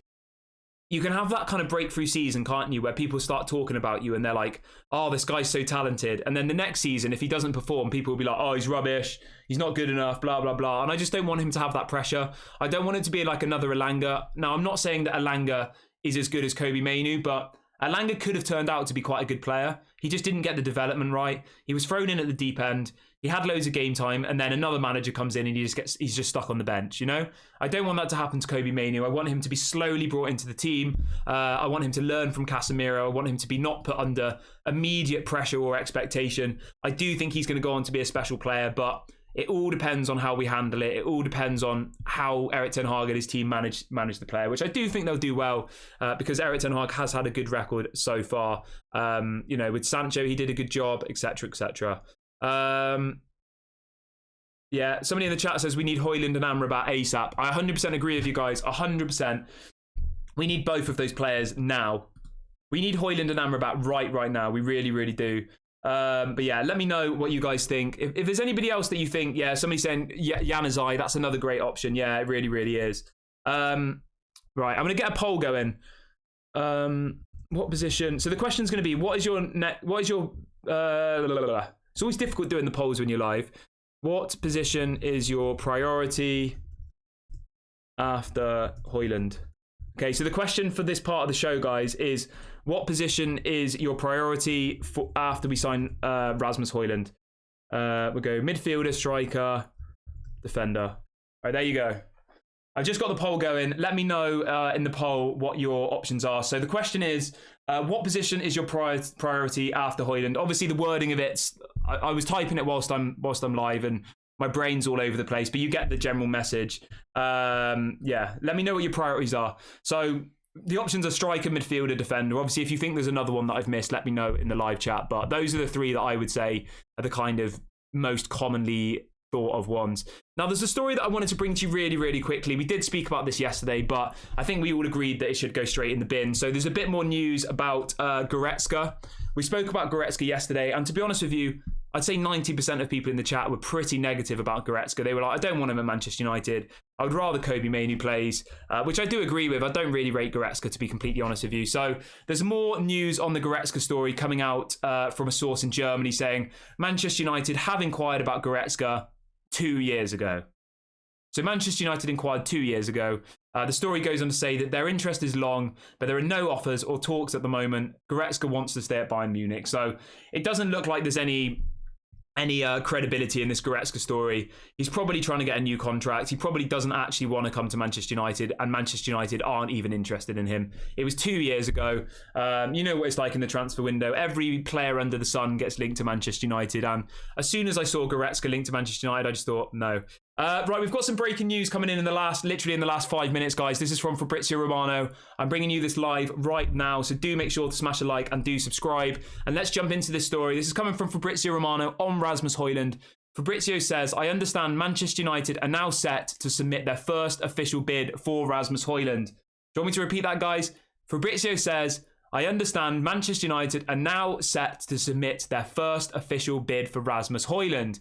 You can have that kind of breakthrough season, can't you, where people start talking about you and they're like, oh, this guy's so talented. And then the next season, if he doesn't perform, people will be like, oh, he's rubbish. He's not good enough, blah, blah, blah. And I just don't want him to have that pressure. I don't want it to be like another Elanga. Now, I'm not saying that Elanga is as good as Kobbie Mainoo, but Elanga could have turned out to be quite a good player. He just didn't get the development right. He was thrown in at the deep end. He had loads of game time, and then another manager comes in and he's just stuck on the bench, you know? I don't want that to happen to Kobbie Mainoo. I want him to be slowly brought into the team. I want him to learn from Casemiro. I want him to be not put under immediate pressure or expectation. I do think he's going to go on to be a special player, but it all depends on how we handle it. It all depends on how Erik ten Hag and his team manage the player, which I do think they'll do well, because Erik ten Hag has had a good record so far. You know, with Sancho, he did a good job, etc., etc. Yeah, somebody in the chat says we need Hojlund and Amrabat ASAP. I 100% agree with you guys. 100%. We need both of those players now. We need Hojlund and Amrabat right now. We really, really do. But yeah, let me know what you guys think. If there's anybody else that you think, yeah, somebody's saying Januzaj, that's another great option. Yeah, it really, really is. Right, I'm going to get a poll going. What position? So the question's going to be, what is your it's always difficult doing the polls when you're live. What position is your priority after Hojlund? Okay, so the question for this part of the show, guys, is what position is your priority for after we sign Rasmus Hojlund? We'll go midfielder, striker, defender. All right, there you go. I've just got the poll going. Let me know in the poll what your options are. So the question is, what position is your priority after Hojlund? Obviously, the wording of it, I was typing it whilst I'm live, and my brain's all over the place, but you get the general message. Yeah, let me know what your priorities are. So the options are striker, midfielder, defender. Obviously, if you think there's another one that I've missed, let me know in the live chat. But those are the three that I would say are the kind of most commonly thought of ones. Now, there's a story that I wanted to bring to you really, really quickly. We did speak about this yesterday, but I think we all agreed that it should go straight in the bin. So there's a bit more news about Goretzka. We spoke about Goretzka yesterday, and to be honest with you, I'd say 90% of people in the chat were pretty negative about Goretzka. They were like, I don't want him at Manchester United. I would rather Kobe Mainoo plays, which I do agree with. I don't really rate Goretzka, to be completely honest with you. So there's more news on the Goretzka story coming out from a source in Germany saying Manchester United have inquired about Goretzka 2 years ago. So Manchester United inquired 2 years ago. The story goes on to say that their interest is long, but there are no offers or talks at the moment. Goretzka wants to stay at Bayern Munich. So it doesn't look like there's any credibility in this Goretzka story. He's probably trying to get a new contract. He probably doesn't actually want to come to Manchester United, and Manchester United aren't even interested in him. It was 2 years ago. You know what it's like in the transfer window. Every player under the sun gets linked to Manchester United, and as soon as I saw Goretzka linked to Manchester United, I just thought, no. Right, we've got some breaking news coming in literally in the last 5 minutes, guys. This is from Fabrizio Romano. I'm bringing you this live right now, so do make sure to smash a like and do subscribe. And let's jump into this story. This is coming from Fabrizio Romano on Rasmus Hojlund. Fabrizio says, I understand Manchester United are now set to submit their first official bid for Rasmus Hojlund. Do you want me to repeat that, guys? Fabrizio says, I understand Manchester United are now set to submit their first official bid for Rasmus Hojlund.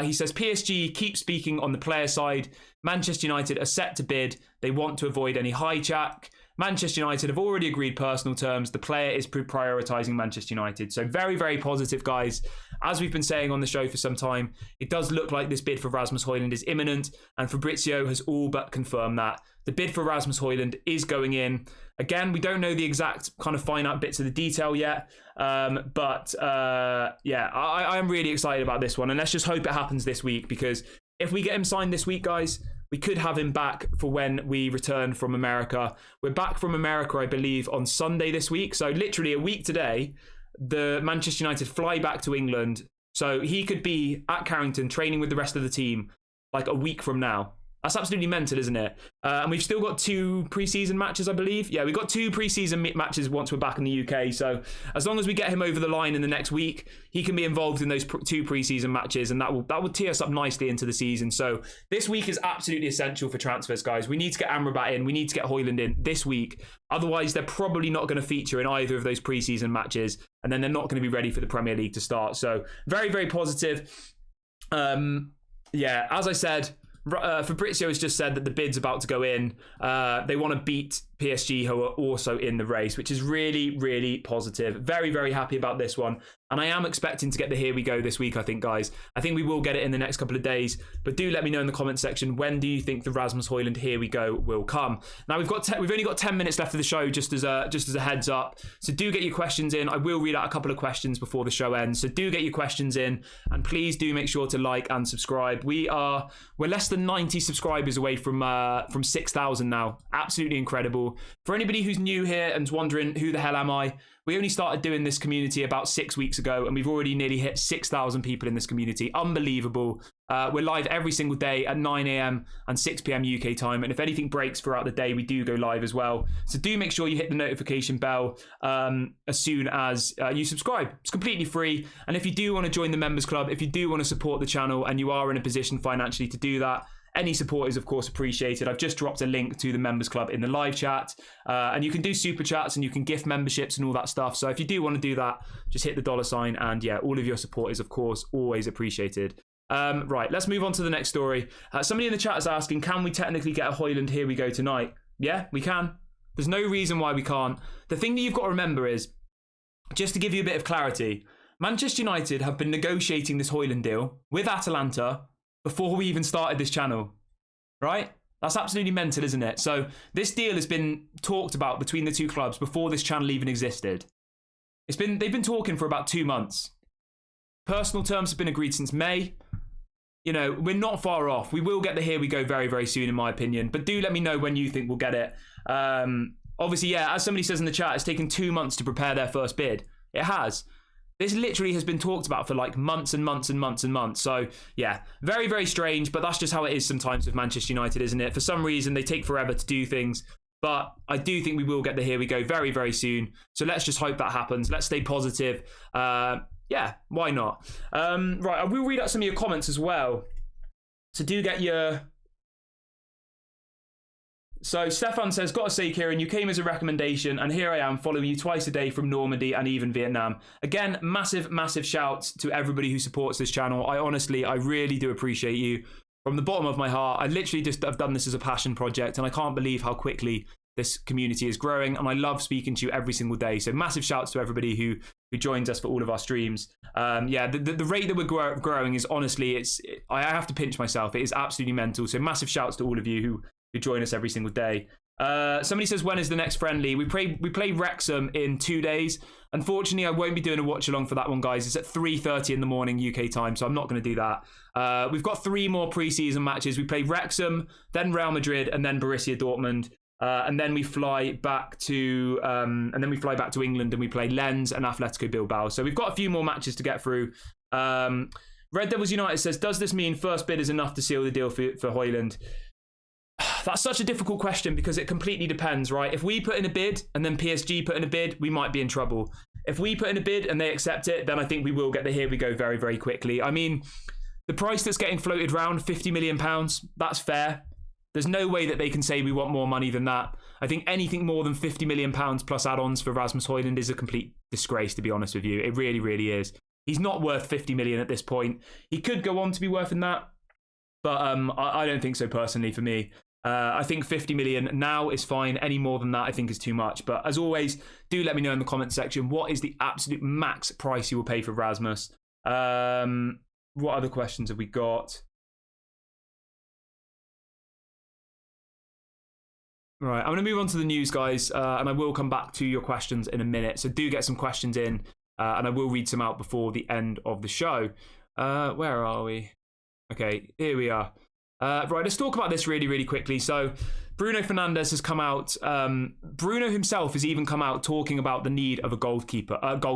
He says PSG keep speaking on the player side. Manchester United are set to bid. They want to avoid any hijack. Manchester United have already agreed personal terms. The player is prioritising Manchester United. So very, very positive, guys. As we've been saying on the show for some time, it does look like this bid for Rasmus Hojlund is imminent, and Fabrizio has all but confirmed that. The bid for Rasmus Hojlund is going in. Again, we don't know the exact kind of finite bits of the detail yet, but yeah, I am really excited about this one, and let's just hope it happens this week, because if we get him signed this week, guys, we could have him back for when we return from America. We're back from America, I believe, on Sunday this week. So literally a week today, the Manchester United fly back to England. So he could be at Carrington training with the rest of the team like a week from now. That's absolutely mental, isn't it? And we've still got 2 pre-season matches, I believe. Yeah, we've got 2 pre-season matches once we're back in the UK. So as long as we get him over the line in the next week, he can be involved in those 2 pre-season matches, and that will tee us up nicely into the season. So this week is absolutely essential for transfers, guys. We need to get Amrabat in. We need to get Hojlund in this week. Otherwise, they're probably not going to feature in either of those pre-season matches, and then they're not going to be ready for the Premier League to start. So very, very positive. Yeah, as I said, Fabrizio has just said that the bid's about to go in. They want to beat PSG, who are also in the race, which is really, really positive. Very, very happy about this one. And I am expecting to get the Here We Go this week, I think, guys. I think we will get it in the next couple of days. But do let me know in the comment section, when do you think the Rasmus Hojlund Here We Go will come? Now, we've only got 10 minutes left of the show, just as a heads up. So do get your questions in. I will read out a couple of questions before the show ends. So do get your questions in. And please do make sure to like and subscribe. We're less than 90 subscribers away from 6,000 now. Absolutely incredible. For anybody who's new here and wondering who the hell am I, we only started doing this community about 6 weeks ago, and we've already nearly hit 6,000 people in this community. Unbelievable. We're live every single day at 9 a.m. and 6 p.m. UK time, and if anything breaks throughout the day, we do go live as well. So do make sure you hit the notification bell as soon as you subscribe. It's completely free, and if you do want to join the members club, if you do want to support the channel and you are in a position financially to do that, any support is, of course, appreciated. I've just dropped a link to the members club in the live chat, and you can do super chats and you can gift memberships and all that stuff. So if you do want to do that, just hit the $sign, and yeah, all of your support is, of course, always appreciated. Right, let's move on to the next story. Somebody in the chat is asking, can we technically get a Hojlund Here We Go tonight? Yeah, we can. There's no reason why we can't. The thing that you've got to remember is, just to give you a bit of clarity, Manchester United have been negotiating this Hojlund deal with Atalanta before we even started this channel, right? That's absolutely mental, isn't it? So this deal has been talked about between the two clubs before this channel even existed. They've been talking for about 2 months. Personal terms have been agreed since May. you know, we're not far off. We will get the here we go very, very soon, in my opinion. But do let me know when you think we'll get it. Obviously, yeah, as somebody says in the chat, it's taken 2 months to prepare their first bid. It has. This literally has been talked about for like months and months and months and months. So, yeah, very, very strange. But that's just how it is sometimes with Manchester United, isn't it? For some reason, they take forever to do things. But I do think we will get the here we go very, very soon. So let's just hope that happens. Let's stay positive. Yeah, why not? Right, I will read out some of your comments as well. So do get your... So Stefan says, gotta say, Kieran, you came as a recommendation, and here I am following you twice a day from Normandy and even Vietnam. Again, massive, massive shouts to everybody who supports this channel. I really do appreciate you. From the bottom of my heart, I literally just have done this as a passion project, and I can't believe how quickly this community is growing, and I love speaking to you every single day. So massive shouts to everybody who joins us for all of our streams. Yeah, the rate that we're growing is honestly, I have to pinch myself. It is absolutely mental. So massive shouts to all of you who join us every single day. Somebody says, when is the next friendly? We play Wrexham in 2 days. Unfortunately, I won't be doing a watch along for that one, guys. It's at 3:30 in the morning UK time, so I'm not going to do that. We've got 3 more pre-season matches. We play Wrexham, then Real Madrid, and then Borussia Dortmund. And then we fly back to England, and we play Lens and Atletico Bilbao. So we've got a few more matches to get through. Red Devils United says, does this mean first bid is enough to seal the deal for Hojlund? That's such a difficult question because it completely depends, right? If we put in a bid and then PSG put in a bid, we might be in trouble. If we put in a bid and they accept it, then I think we will get the here we go very, very quickly. I mean, the price that's getting floated around, £50 million, that's fair. There's no way that they can say we want more money than that. I think anything more than £50 million plus add-ons for Rasmus Hojlund is a complete disgrace, to be honest with you. It really, really is. He's not worth 50 million at this point. He could go on to be worth that, but I don't think so personally for me. I think 50 million now is fine. Any more than that, I think is too much. But as always, do let me know in the comment section, what is the absolute max price you will pay for Rasmus? What other questions have we got? Right, I'm going to move on to the news, guys, and I will come back to your questions in a minute. So do get some questions in, and I will read some out before the end of the show. Where are we? Okay, here we are. Right, let's talk about this really, really quickly. So Bruno Fernandes has come out. Bruno himself has even come out talking about the need of a goal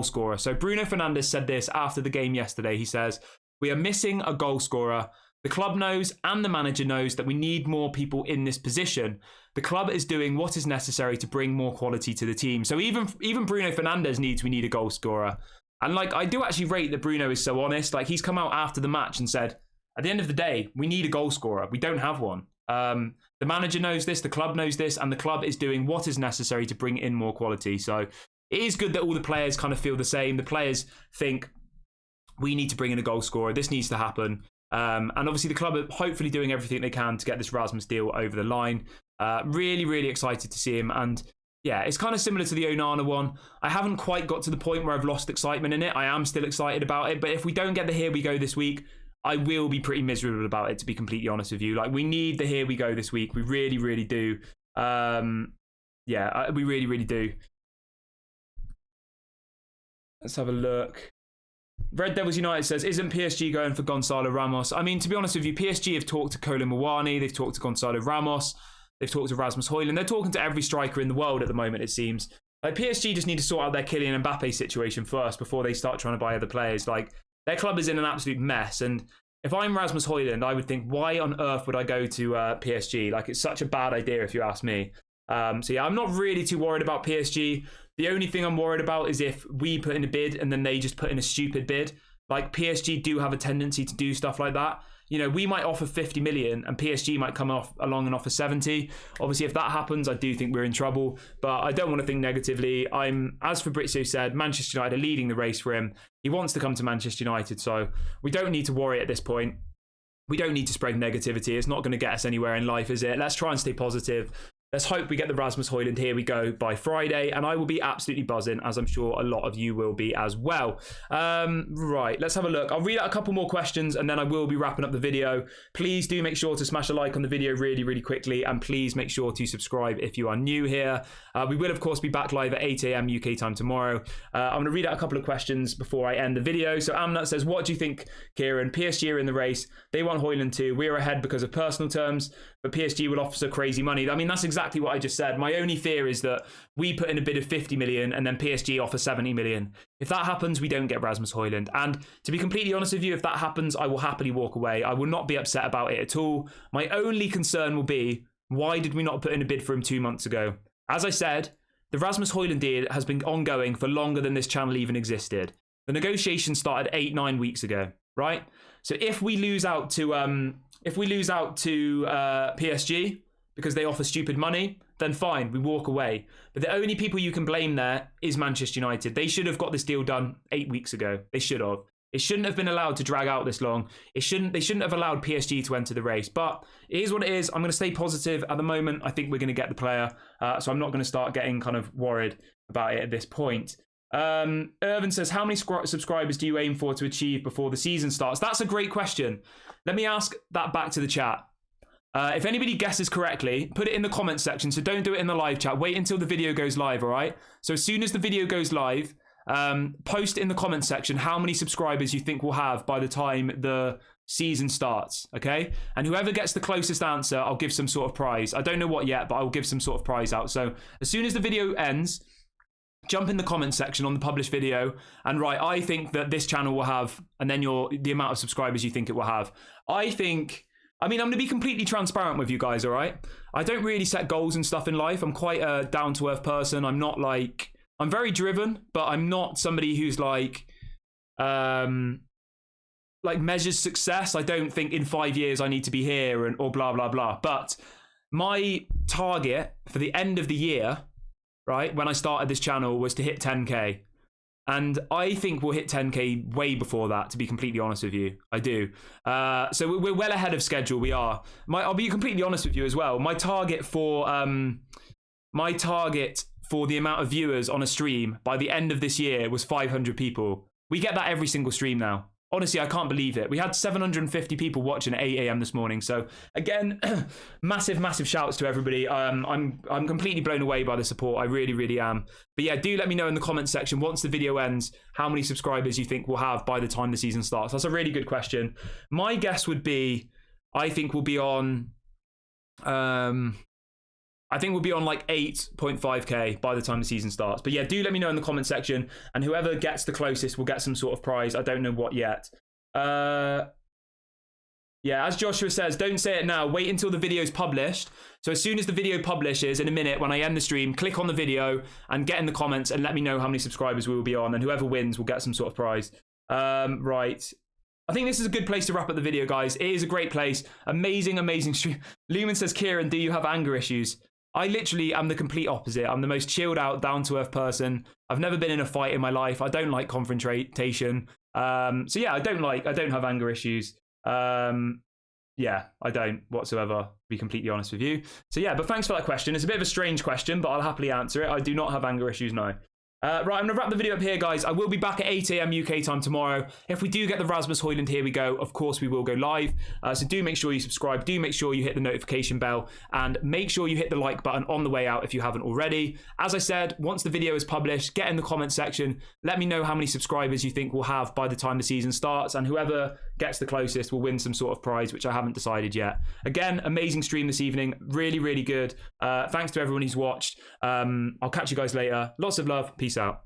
scorer. So Bruno Fernandes said this after the game yesterday. He says, we are missing a goal scorer. The club knows and the manager knows that we need more people in this position. The club is doing what is necessary to bring more quality to the team. So even Bruno Fernandes we need a goal scorer. And like, I do actually rate that Bruno is so honest. Like, he's come out after the match and said, at the end of the day, we need a goal scorer. We don't have one. The manager knows this, the club knows this, and the club is doing what is necessary to bring in more quality. So it is good that all the players kind of feel the same. The players think, we need to bring in a goal scorer. This needs to happen. And obviously the club are hopefully doing everything they can to get this Rasmus deal over the line. Really, really excited to see him. And yeah, it's kind of similar to the Onana one. I haven't quite got to the point where I've lost excitement in it. I am still excited about it. But if we don't get the here we go this week, I will be pretty miserable about it, to be completely honest with you. Like, we need the here we go this week. We really, really do. Yeah, we really, really do. Let's have a look. Red Devils United says, isn't PSG going for Gonzalo Ramos? I mean, to be honest with you, PSG have talked to Kolo Muani, they've talked to Gonzalo Ramos, they've talked to Rasmus Hojlund. They're talking to every striker in the world at the moment, it seems. Like, PSG just need to sort out their Kylian Mbappe situation first before they start trying to buy other players. Like, their club is in an absolute mess. And if I'm Rasmus Hojlund, I would think, why on earth would I go to PSG? Like, it's such a bad idea if you ask me. So yeah, I'm not really too worried about PSG. The only thing I'm worried about is if we put in a bid and then they just put in a stupid bid. Like, PSG do have a tendency to do stuff like that. You know, we might offer 50 million and PSG might come along and offer 70. Obviously, if that happens, I do think we're in trouble. But I don't want to think negatively. As Fabrizio said, Manchester United are leading the race for him. He wants to come to Manchester United, so we don't need to worry at this point. We don't need to spread negativity. It's not going to get us anywhere in life, is it? Let's try and stay positive. Let's hope we get the Rasmus Hojlund here we go by Friday, and I will be absolutely buzzing, as I'm sure a lot of you will be as well. Right, let's have a look. I'll read out a couple more questions and then I will be wrapping up the video. Please do make sure to smash a like on the video really quickly, and please make sure to subscribe if you are new here. We will of course be back live at 8 a.m. UK time tomorrow. I'm going to read out a couple of questions before I end the video. So Amnat says, what do you think, Kieran? PSG are in the race. They want Hojlund too. We're ahead because of personal terms, but PSG will offer crazy money. I mean, that's exactly what I just said. My only fear is that we put in a bid of 50 million and then PSG offer 70 million. If that happens, we don't get Rasmus Hojlund. And to be completely honest with you, if that happens, I will happily walk away. I will not be upset about it at all. My only concern will be, why did we not put in a bid for him 2 months ago? As I said, the Rasmus Hojlund deal has been ongoing for longer than this channel even existed. The negotiation started 8-9 weeks ago, right? So if we lose out to PSG because they offer stupid money, then fine, we walk away. But the only people you can blame there is Manchester United. They should have got this deal done 8 weeks ago. They should have. It shouldn't have been allowed to drag out this long. They shouldn't have allowed PSG to enter the race. But it is what it is. I'm going to stay positive. At the moment, I think we're going to get the player. So I'm not going to start getting kind of worried about it at this point. Irvin says, how many subscribers do you aim for to achieve before the season starts? That's a great question. Let me ask that back to the chat. If anybody guesses correctly, put it in the comments section. So don't do it in the live chat. Wait until the video goes live, all right? So as soon as the video goes live, post in the comments section how many subscribers you think we'll have by the time the season starts, okay? And whoever gets the closest answer, I'll give some sort of prize. I don't know what yet, but I'll give some sort of prize out. So as soon as the video ends, jump in the comments section on the published video and write, I think that this channel will have, and then the amount of subscribers you think it will have. I'm going to be completely transparent with you guys, all right? I don't really set goals and stuff in life. I'm quite a down-to-earth person. I'm very driven, but I'm not somebody who's like measures success. I don't think in 5 years I need to be here or blah, blah, blah. But my target for the end of the year, right, when I started this channel, was to hit 10K. And I think we'll hit 10K way before that, to be completely honest with you. I do. So we're well ahead of schedule. We are. I'll be completely honest with you as well. My target for the amount of viewers on a stream by the end of this year was 500 people. We get that every single stream now. Honestly, I can't believe it. We had 750 people watching at 8 a.m. this morning. So again, massive shouts to everybody. I'm completely blown away by the support. I really am. But yeah, do let me know in the comments section once the video ends how many subscribers you think we'll have by the time the season starts. That's a really good question. My guess would be, I think we'll be on like 8.5K by the time the season starts. But yeah, do let me know in the comment section, and whoever gets the closest will get some sort of prize. I don't know what yet. Yeah, as Joshua says, don't say it now. Wait until the video's published. So as soon as the video publishes in a minute, when I end the stream, click on the video and get in the comments and let me know how many subscribers we will be on, and whoever wins will get some sort of prize. Right. I think this is a good place to wrap up the video, guys. It is a great place. Amazing stream. Lumen says, Kieran, do you have anger issues? I literally am the complete opposite. I'm the most chilled out, down-to-earth person. I've never been in a fight in my life. I don't like confrontation. So yeah, I don't have anger issues. Yeah, I don't whatsoever, to be completely honest with you. So yeah, but thanks for that question. It's a bit of a strange question, but I'll happily answer it. I do not have anger issues, no. Right, I'm going to wrap the video up here, guys. I will be back at 8 a.m. UK time tomorrow. If we do get the Rasmus Hojlund here we go, of course we will go live. So do make sure you subscribe. Do make sure you hit the notification bell. And make sure you hit the like button on the way out if you haven't already. As I said, once the video is published, get in the comment section. Let me know how many subscribers you think we'll have by the time the season starts. And whoever gets the closest will win some sort of prize, which I haven't decided yet. Again, amazing stream this evening. Really good. Thanks to everyone who's watched. I'll catch you guys later. Lots of love. Peace out.